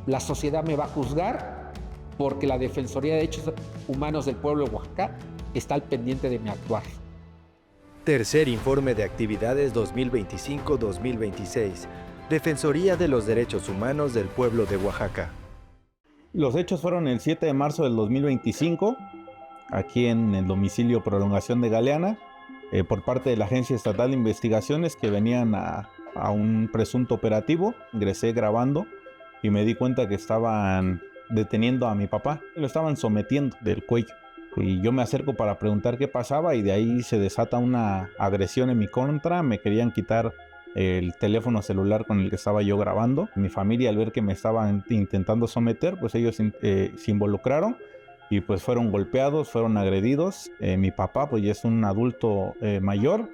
la sociedad me va a juzgar porque la Defensoría de Derechos Humanos del Pueblo de Oaxaca está al pendiente de mi actuar. Tercer informe de actividades 2025-2026. Defensoría de los Derechos Humanos del Pueblo de Oaxaca. Los hechos fueron el 7 de marzo del 2025, aquí en el domicilio Prolongación de Galeana, por parte de la Agencia Estatal de Investigaciones, que venían a un presunto operativo. Ingresé grabando y me di cuenta que estaban deteniendo a mi papá. Lo estaban sometiendo del cuello. Y yo me acerco para preguntar qué pasaba, y de ahí se desata una agresión en mi contra. Me querían quitar el teléfono celular con el que estaba yo grabando. Mi familia, al ver que me estaban intentando someter, pues ellos se involucraron y pues fueron golpeados, fueron agredidos. Mi papá pues ya es un adulto mayor,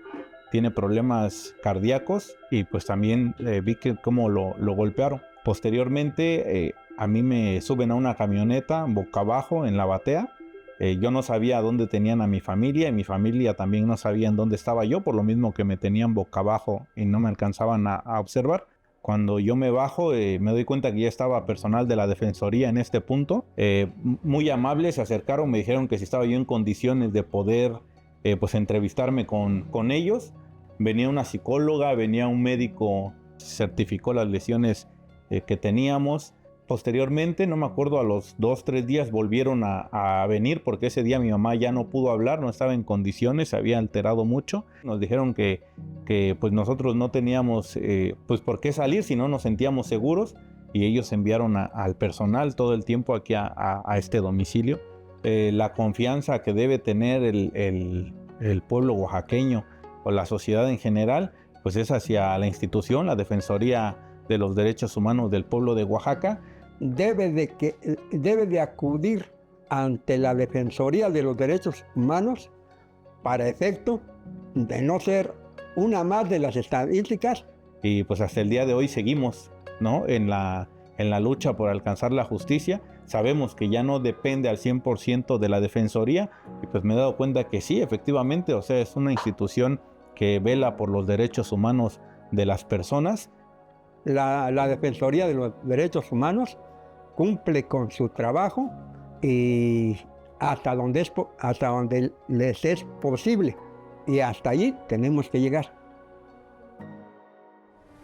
tiene problemas cardíacos, y pues también vi que cómo lo golpearon. Posteriormente a mí me suben a una camioneta boca abajo en la batea. Yo no sabía dónde tenían a mi familia, y mi familia también no sabía en dónde estaba yo, por lo mismo que me tenían boca abajo y no me alcanzaban a observar. Cuando yo me bajo, me doy cuenta que ya estaba personal de la Defensoría en este punto. Muy amables, se acercaron, me dijeron que si estaba yo en condiciones de poder pues entrevistarme con ellos. Venía una psicóloga, venía un médico, certificó las lesiones que teníamos. Posteriormente, no me acuerdo, a los 2-3 días volvieron a venir, porque ese día mi mamá ya no pudo hablar, no estaba en condiciones, se había alterado mucho. Nos dijeron que pues nosotros no teníamos pues por qué salir si no nos sentíamos seguros, y ellos enviaron al personal todo el tiempo aquí a este domicilio. La confianza que debe tener el pueblo oaxaqueño o la sociedad en general, pues es hacia la institución, la Defensoría de los Derechos Humanos del Pueblo de Oaxaca. Debe de acudir ante la Defensoría de los Derechos Humanos para efecto de no ser una más de las estadísticas. Y pues hasta el día de hoy seguimos, ¿no?, en la lucha por alcanzar la justicia. Sabemos que ya no depende al 100% de la Defensoría, y pues me he dado cuenta que sí, efectivamente, o sea, es una institución que vela por los derechos humanos de las personas. La Defensoría de los Derechos Humanos cumple con su trabajo, y hasta donde les es posible, y hasta allí tenemos que llegar.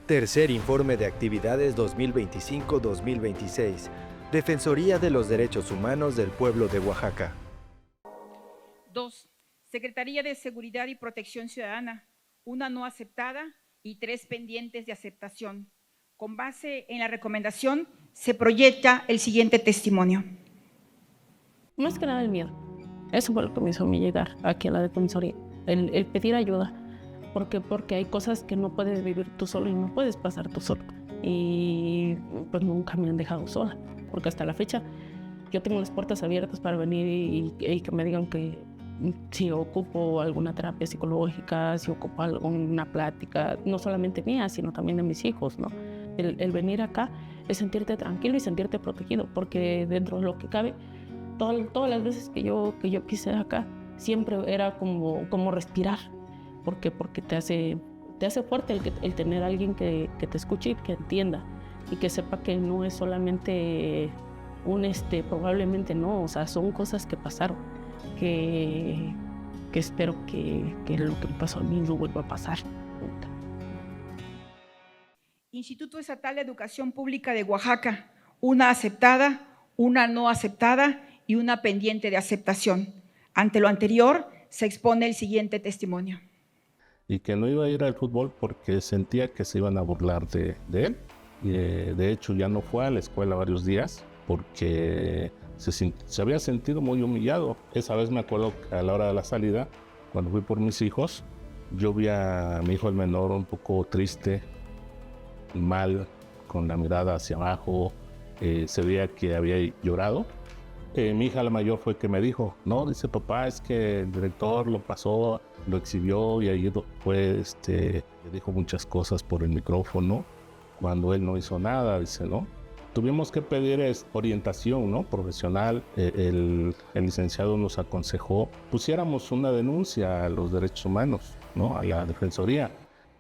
Tercer informe de actividades 2025-2026. Defensoría de los Derechos Humanos del Pueblo de Oaxaca. 2. Secretaría de Seguridad y Protección Ciudadana, 1 no aceptada y 3 pendientes de aceptación. Con base en la recomendación, se proyecta el siguiente testimonio. Más que nada el miedo. Eso fue lo que me hizo a mí llegar aquí a la Defensoría. El pedir ayuda. Porque hay cosas que no puedes vivir tú solo y no puedes pasar tú solo. Y pues nunca me han dejado sola. Porque hasta la fecha yo tengo las puertas abiertas para venir y que me digan que si ocupo alguna terapia psicológica, si ocupo alguna plática, no solamente mía, sino también de mis hijos, ¿no? El venir acá es sentirte tranquilo y sentirte protegido, porque dentro de lo que cabe, todas las veces que yo quise acá, siempre era como respirar, porque te hace fuerte el tener a alguien que te escuche y que entienda y que sepa que no es solamente probablemente no, o sea, son cosas que pasaron, que espero que lo que me pasó a mí no vuelva a pasar nunca. Instituto Estatal de Educación Pública de Oaxaca, una aceptada, una no aceptada y una pendiente de aceptación. Ante lo anterior, se expone el siguiente testimonio. Y que no iba a ir al fútbol porque sentía que se iban a burlar de él. Y de hecho ya no fue a la escuela varios días porque se había sentido muy humillado. Esa vez me acuerdo que a la hora de la salida, cuando fui por mis hijos, yo vi a mi hijo el menor un poco triste, mal, con la mirada hacia abajo, se veía que había llorado. Mi hija la mayor fue que me dijo, no, dice papá, es que el director lo pasó, lo exhibió y ahí fue, le dijo muchas cosas por el micrófono cuando él no hizo nada, dice, ¿no? Tuvimos que pedir orientación, ¿no? Profesional. El licenciado nos aconsejó pusiéramos una denuncia a los derechos humanos, ¿no? A la Defensoría.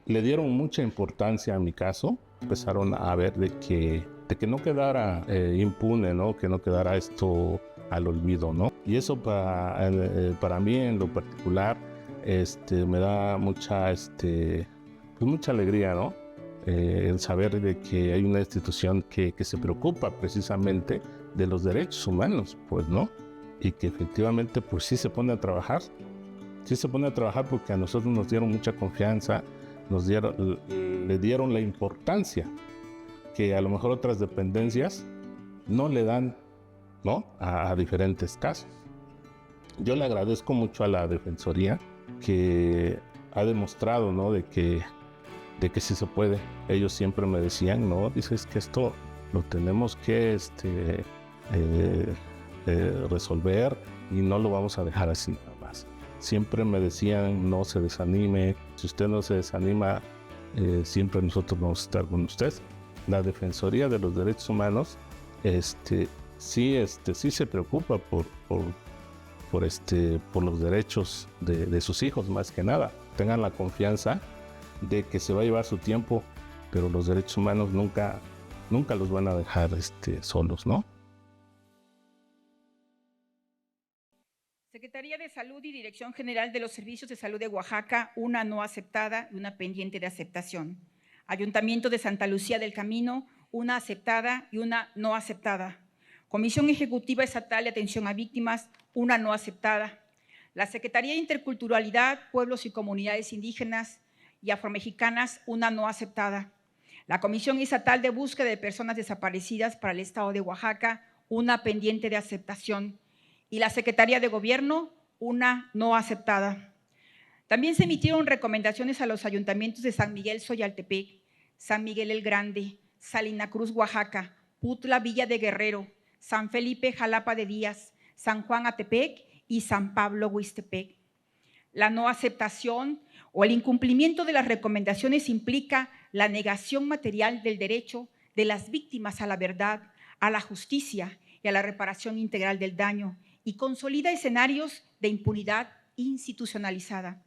Le dieron mucha importancia a mi caso, empezaron a ver de que no quedara impune, ¿no? Que no quedara esto al olvido, ¿no? Y eso para mí en lo particular me da mucha alegría, ¿no? El saber de que hay una institución que se preocupa precisamente de los derechos humanos, pues, ¿no? Y que efectivamente, pues sí se pone a trabajar. Sí se pone a trabajar porque a nosotros nos dieron mucha confianza, le dieron la importancia que a lo mejor otras dependencias no le dan, ¿no? A diferentes casos. Yo le agradezco mucho a la Defensoría que ha demostrado, ¿no? De que sí se puede. Ellos siempre me decían, no, dices que esto lo tenemos que resolver y no lo vamos a dejar así nada más. Siempre me decían, no se desanime, si usted no se desanima, siempre nosotros vamos a estar con usted. La Defensoría de los Derechos Humanos sí se preocupa por los derechos de sus hijos, más que nada. Tengan la confianza de que se va a llevar su tiempo, pero los derechos humanos nunca los van a dejar solos, ¿no? Secretaría de Salud y Dirección General de los Servicios de Salud de Oaxaca, una no aceptada y una pendiente de aceptación. Ayuntamiento de Santa Lucía del Camino, una aceptada y una no aceptada. Comisión Ejecutiva Estatal de Atención a Víctimas, una no aceptada. La Secretaría de Interculturalidad, Pueblos y Comunidades Indígenas y Afromexicanas, una no aceptada. La Comisión Estatal de Búsqueda de Personas Desaparecidas para el Estado de Oaxaca, una pendiente de aceptación. Y la Secretaría de Gobierno, una no aceptada. También se emitieron recomendaciones a los ayuntamientos de San Miguel Xoyaltepec, San Miguel el Grande, Salina Cruz, Oaxaca, Putla, Villa de Guerrero, San Felipe, Jalapa de Díaz, San Juan Atepec y San Pablo, Huistepec. La no aceptación o el incumplimiento de las recomendaciones implica la negación material del derecho de las víctimas a la verdad, a la justicia y a la reparación integral del daño y consolida escenarios de impunidad institucionalizada.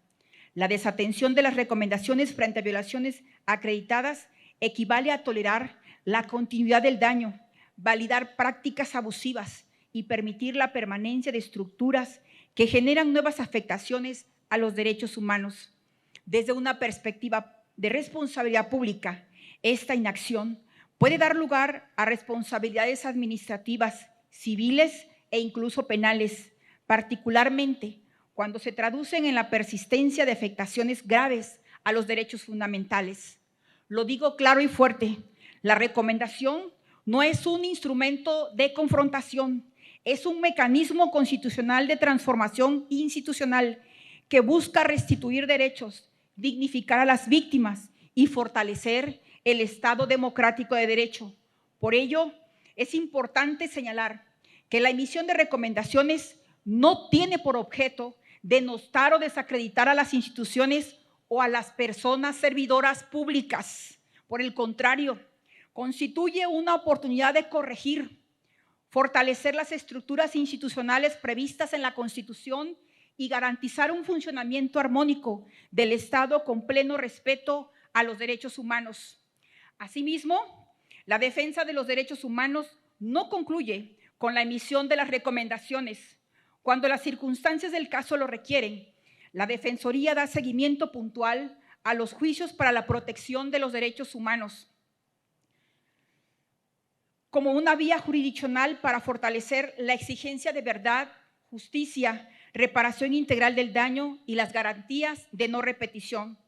La desatención de las recomendaciones frente a violaciones acreditadas equivale a tolerar la continuidad del daño, validar prácticas abusivas y permitir la permanencia de estructuras que generan nuevas afectaciones a los derechos humanos. Desde una perspectiva de responsabilidad pública, esta inacción puede dar lugar a responsabilidades administrativas, civiles e incluso penales, particularmente cuando se traducen en la persistencia de afectaciones graves a los derechos fundamentales. Lo digo claro y fuerte, la recomendación no es un instrumento de confrontación, es un mecanismo constitucional de transformación institucional que busca restituir derechos, dignificar a las víctimas y fortalecer el Estado democrático de derecho. Por ello, es importante señalar que la emisión de recomendaciones no tiene por objeto denostar o desacreditar a las instituciones o a las personas servidoras públicas. Por el contrario, constituye una oportunidad de corregir, fortalecer las estructuras institucionales previstas en la Constitución y garantizar un funcionamiento armónico del Estado con pleno respeto a los derechos humanos. Asimismo, La defensa de los derechos humanos no concluye con la emisión de las recomendaciones. Cuando las circunstancias del caso lo requieren, la Defensoría da seguimiento puntual a los juicios para la protección de los derechos humanos como una vía jurisdiccional para fortalecer la exigencia de verdad, justicia, reparación integral del daño y las garantías de no repetición.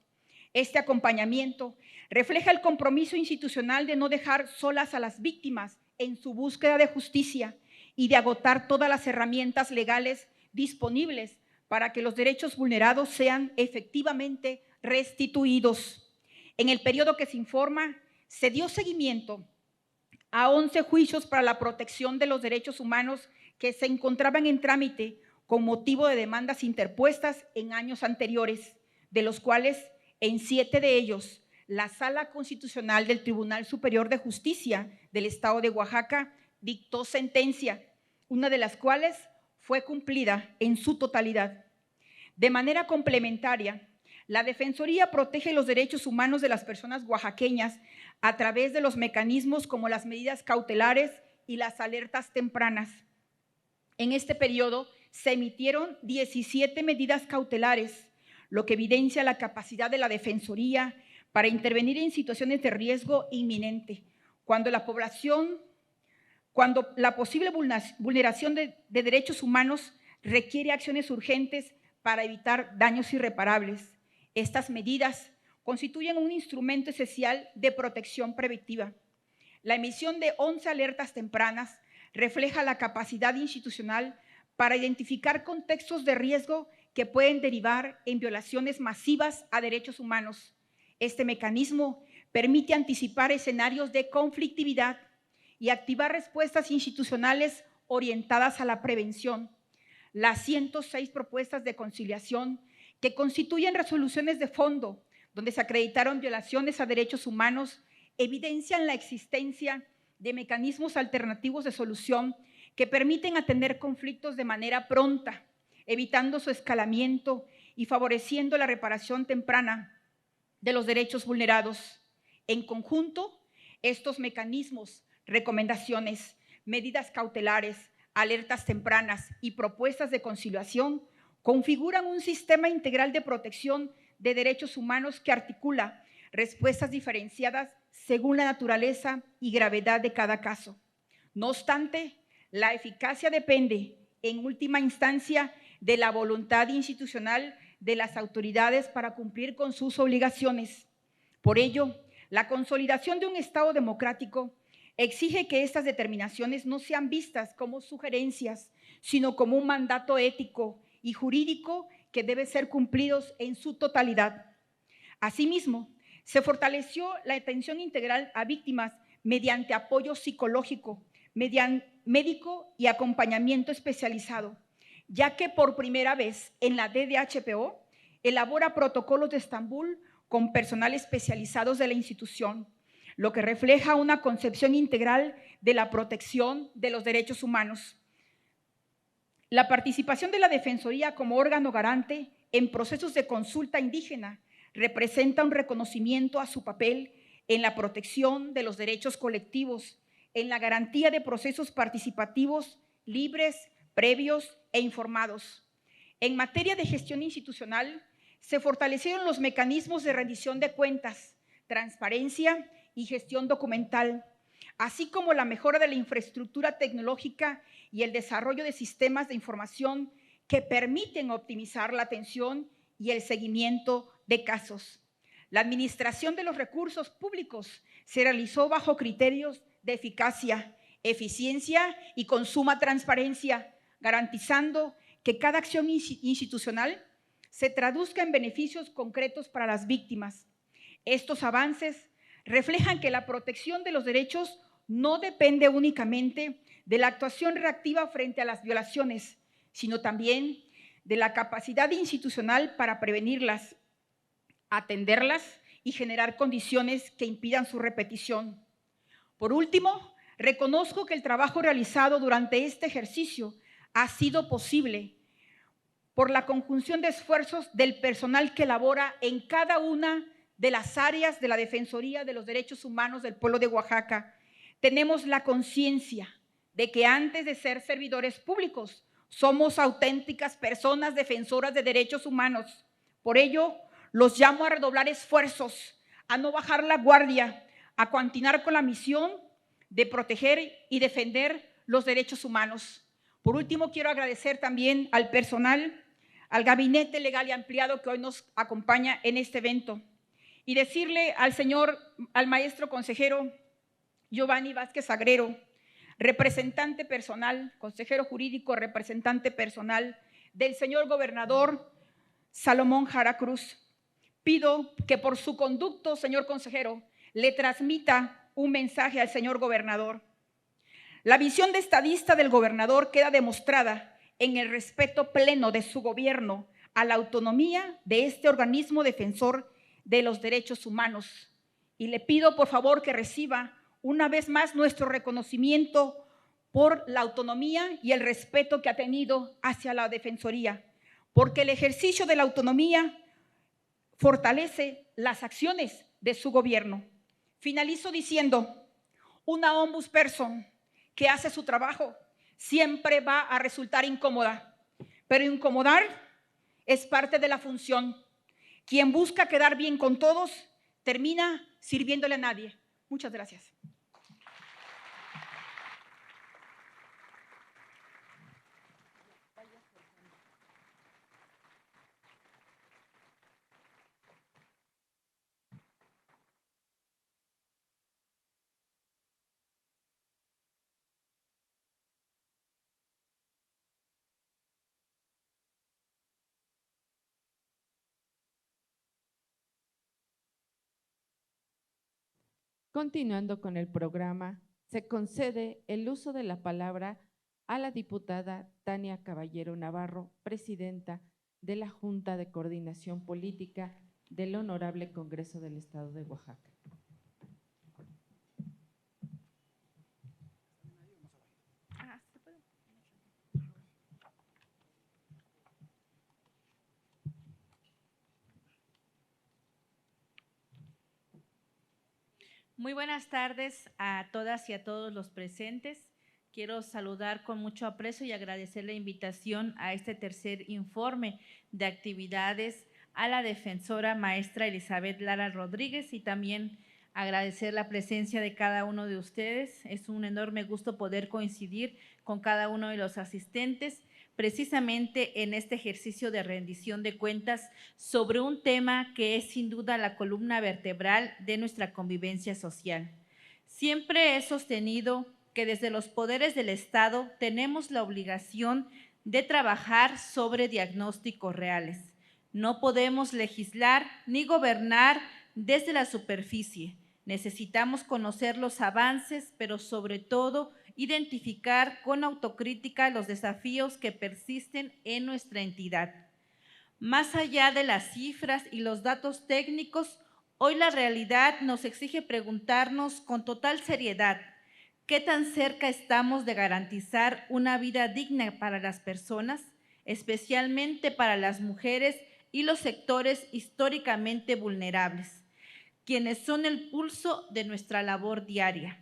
Este acompañamiento refleja el compromiso institucional de no dejar solas a las víctimas en su búsqueda de justicia y de agotar todas las herramientas legales disponibles para que los derechos vulnerados sean efectivamente restituidos. En el periodo que se informa, se dio seguimiento a 11 juicios para la protección de los derechos humanos que se encontraban en trámite con motivo de demandas interpuestas en años anteriores, de los cuales en 7 de ellos la Sala Constitucional del Tribunal Superior de Justicia del Estado de Oaxaca dictó sentencia, una de las cuales fue cumplida en su totalidad. De manera complementaria, la Defensoría protege los derechos humanos de las personas oaxaqueñas a través de los mecanismos como las medidas cautelares y las alertas tempranas. En este periodo se emitieron 17 medidas cautelares, lo que evidencia la capacidad de la Defensoría para intervenir en situaciones de riesgo inminente, cuando la posible vulneración de derechos humanos requiere acciones urgentes para evitar daños irreparables. Estas medidas constituyen un instrumento esencial de protección preventiva. La emisión de 11 alertas tempranas refleja la capacidad institucional para identificar contextos de riesgo que pueden derivar en violaciones masivas a derechos humanos. Este mecanismo permite anticipar escenarios de conflictividad y activar respuestas institucionales orientadas a la prevención. Las 106 propuestas de conciliación que constituyen resoluciones de fondo donde se acreditaron violaciones a derechos humanos, evidencian la existencia de mecanismos alternativos de solución que permiten atender conflictos de manera pronta, evitando su escalamiento y favoreciendo la reparación temprana de los derechos vulnerados. En conjunto, estos mecanismos, recomendaciones, medidas cautelares, alertas tempranas y propuestas de conciliación configuran un sistema integral de protección de derechos humanos que articula respuestas diferenciadas según la naturaleza y gravedad de cada caso. No obstante, la eficacia depende, en última instancia, de la voluntad institucional de las autoridades para cumplir con sus obligaciones. Por ello, la consolidación de un Estado democrático exige que estas determinaciones no sean vistas como sugerencias, sino como un mandato ético y jurídico que debe ser cumplidos en su totalidad. Asimismo, se fortaleció la atención integral a víctimas mediante apoyo psicológico, médico y acompañamiento especializado, ya que por primera vez en la DDHPO elabora protocolos de Estambul con personal especializados de la institución, lo que refleja una concepción integral de la protección de los derechos humanos. La participación de la Defensoría como órgano garante en procesos de consulta indígena representa un reconocimiento a su papel en la protección de los derechos colectivos, en la garantía de procesos participativos libres, previos e informados. En materia de gestión institucional, se fortalecieron los mecanismos de rendición de cuentas, transparencia y gestión documental, así como la mejora de la infraestructura tecnológica y el desarrollo de sistemas de información que permiten optimizar la atención y el seguimiento de casos. La administración de los recursos públicos se realizó bajo criterios de eficacia, eficiencia y con suma transparencia, garantizando que cada acción institucional se traduzca en beneficios concretos para las víctimas. Estos avances reflejan que la protección de los derechos no depende únicamente de la actuación reactiva frente a las violaciones, sino también de la capacidad institucional para prevenirlas, atenderlas y generar condiciones que impidan su repetición. Por último, reconozco que el trabajo realizado durante este ejercicio ha sido posible por la conjunción de esfuerzos del personal que labora en cada una de las áreas de la Defensoría de los Derechos Humanos del Pueblo de Oaxaca, tenemos la conciencia de que antes de ser servidores públicos, somos auténticas personas defensoras de derechos humanos. Por ello, los llamo a redoblar esfuerzos, a no bajar la guardia, a continuar con la misión de proteger y defender los derechos humanos. Por último, quiero agradecer también al personal, al gabinete legal y ampliado que hoy nos acompaña en este evento, y decirle al maestro consejero Giovanni Vázquez Agrero, representante personal, consejero jurídico, representante personal del señor gobernador Salomón Jara Cruz. Pido que por su conducto, señor consejero, le transmita un mensaje al señor gobernador. La visión de estadista del gobernador queda demostrada en el respeto pleno de su gobierno a la autonomía de este organismo defensor de los derechos humanos. Y le pido, por favor, que reciba una vez más nuestro reconocimiento por la autonomía y el respeto que ha tenido hacia la Defensoría, porque el ejercicio de la autonomía fortalece las acciones de su gobierno. Finalizo diciendo, una ombudsperson que hace su trabajo siempre va a resultar incómoda, pero incomodar es parte de la función. Quien busca quedar bien con todos termina sirviéndole a nadie. Muchas gracias. Continuando con el programa, se concede el uso de la palabra a la diputada Tania Caballero Navarro, presidenta de la Junta de Coordinación Política del Honorable Congreso del Estado de Oaxaca. Muy buenas tardes a todas y a todos los presentes. Quiero saludar con mucho aprecio y agradecer la invitación a este tercer informe de actividades a la defensora maestra Elizabeth Lara Rodríguez y también agradecer la presencia de cada uno de ustedes. Es un enorme gusto poder coincidir con cada uno de los asistentes precisamente en este ejercicio de rendición de cuentas sobre un tema que es sin duda la columna vertebral de nuestra convivencia social. Siempre he sostenido que desde los poderes del Estado tenemos la obligación de trabajar sobre diagnósticos reales. No podemos legislar ni gobernar desde la superficie. Necesitamos conocer los avances, pero sobre todo identificar con autocrítica los desafíos que persisten en nuestra entidad. Más allá de las cifras y los datos técnicos, hoy la realidad nos exige preguntarnos con total seriedad ¿qué tan cerca estamos de garantizar una vida digna para las personas, especialmente para las mujeres y los sectores históricamente vulnerables, quienes son el pulso de nuestra labor diaria?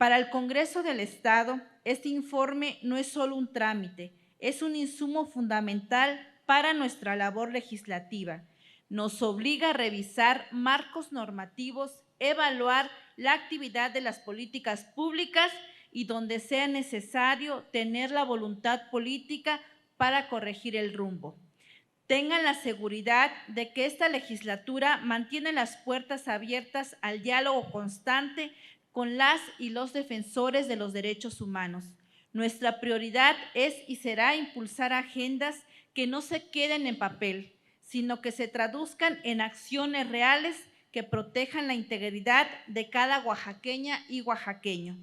Para el Congreso del Estado, este informe no es solo un trámite, es un insumo fundamental para nuestra labor legislativa. Nos obliga a revisar marcos normativos, evaluar la actividad de las políticas públicas y, donde sea necesario, tener la voluntad política para corregir el rumbo. Tengan la seguridad de que esta legislatura mantiene las puertas abiertas al diálogo constante con las y los defensores de los derechos humanos. Nuestra prioridad es y será impulsar agendas que no se queden en papel, sino que se traduzcan en acciones reales que protejan la integridad de cada oaxaqueña y oaxaqueño.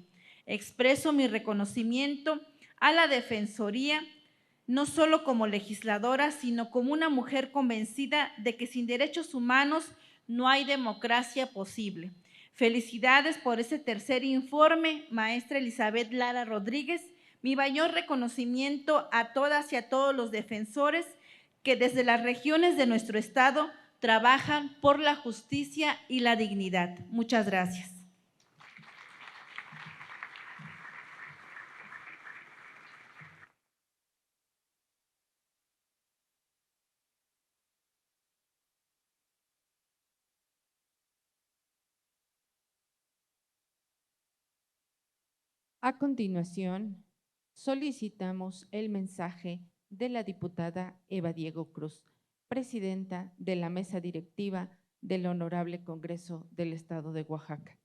Expreso mi reconocimiento a la Defensoría, no solo como legisladora, sino como una mujer convencida de que sin derechos humanos no hay democracia posible. Felicidades por este tercer informe, maestra Elizabeth Lara Rodríguez. Mi mayor reconocimiento a todas y a todos los defensores que desde las regiones de nuestro estado trabajan por la justicia y la dignidad. Muchas gracias. A continuación, solicitamos el mensaje de la diputada Eva Diego Cruz, presidenta de la mesa directiva del Honorable Congreso del Estado de Oaxaca.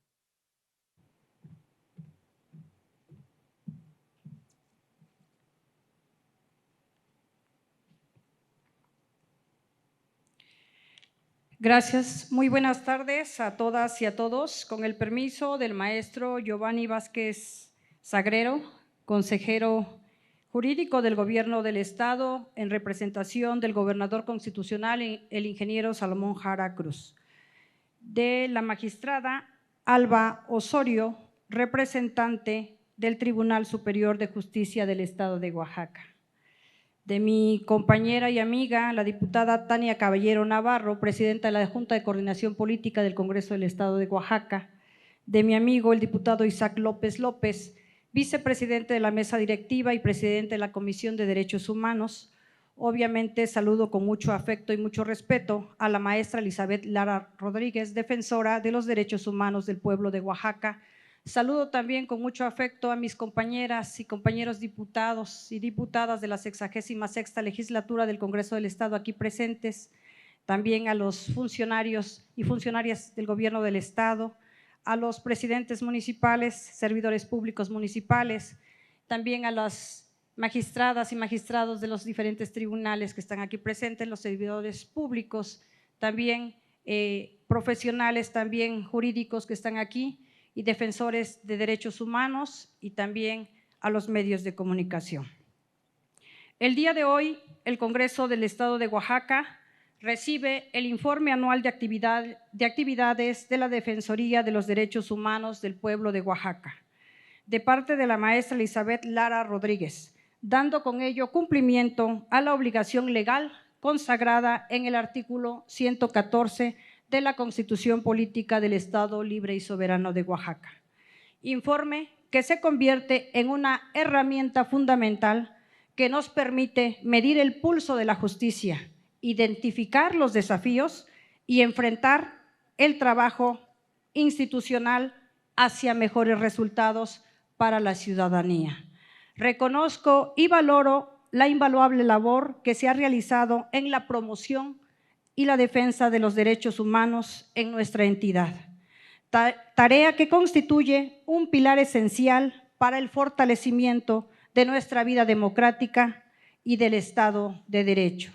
Gracias. Muy buenas tardes a todas y a todos. Con el permiso del maestro Giovanni Vázquez Sagrero, consejero jurídico del Gobierno del Estado, en representación del gobernador constitucional, el ingeniero Salomón Jara Cruz. De la magistrada Alba Osorio, representante del Tribunal Superior de Justicia del Estado de Oaxaca. De mi compañera y amiga, la diputada Tania Caballero Navarro, presidenta de la Junta de Coordinación Política del Congreso del Estado de Oaxaca. De mi amigo, el diputado Isaac López López, vicepresidente de la mesa directiva y presidente de la Comisión de Derechos Humanos. Obviamente saludo con mucho afecto y mucho respeto a la maestra Elizabeth Lara Rodríguez, defensora de los derechos humanos del pueblo de Oaxaca. Saludo también con mucho afecto a mis compañeras y compañeros diputados y diputadas de la 66ª legislatura del Congreso del Estado aquí presentes, también a los funcionarios y funcionarias del Gobierno del Estado, a los presidentes municipales, servidores públicos municipales, también a las magistradas y magistrados de los diferentes tribunales que están aquí presentes, los servidores públicos, también profesionales, también jurídicos que están aquí, y defensores de derechos humanos, y también a los medios de comunicación. El día de hoy, el Congreso del Estado de Oaxaca recibe el informe anual de actividades de la Defensoría de los Derechos Humanos del Pueblo de Oaxaca, de parte de la maestra Elizabeth Lara Rodríguez, dando con ello cumplimiento a la obligación legal consagrada en el artículo 114 de la Constitución Política del Estado Libre y Soberano de Oaxaca. Informe que se convierte en una herramienta fundamental que nos permite medir el pulso de la justicia, identificar los desafíos y enfrentar el trabajo institucional hacia mejores resultados para la ciudadanía. Reconozco y valoro la invaluable labor que se ha realizado en la promoción y la defensa de los derechos humanos en nuestra entidad, tarea que constituye un pilar esencial para el fortalecimiento de nuestra vida democrática y del Estado de Derecho.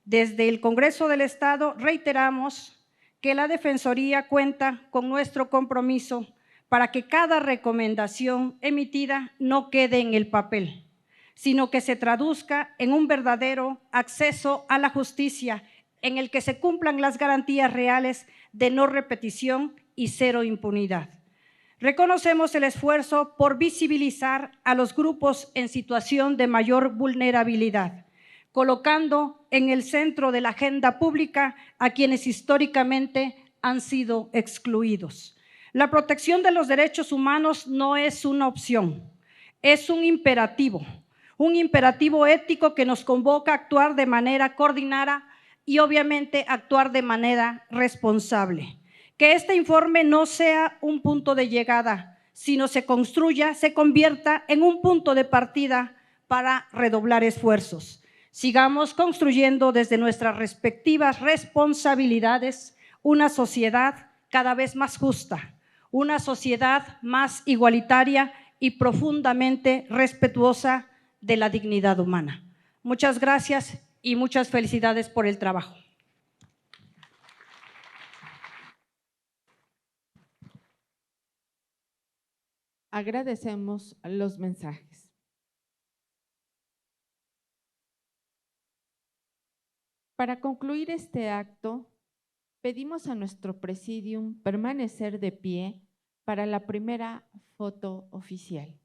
Desde el Congreso del Estado reiteramos que la Defensoría cuenta con nuestro compromiso para que cada recomendación emitida no quede en el papel, sino que se traduzca en un verdadero acceso a la justicia en el que se cumplan las garantías reales de no repetición y cero impunidad. Reconocemos el esfuerzo por visibilizar a los grupos en situación de mayor vulnerabilidad, colocando en el centro de la agenda pública a quienes históricamente han sido excluidos. La protección de los derechos humanos no es una opción, es un imperativo ético que nos convoca a actuar de manera coordinada y obviamente actuar de manera responsable. Que este informe no sea un punto de llegada, sino se convierta en un punto de partida para redoblar esfuerzos. Sigamos construyendo desde nuestras respectivas responsabilidades una sociedad cada vez más justa, una sociedad más igualitaria y profundamente respetuosa de la dignidad humana. Muchas gracias y muchas felicidades por el trabajo. Agradecemos los mensajes. Para concluir este acto, pedimos a nuestro presidium permanecer de pie para la primera foto oficial.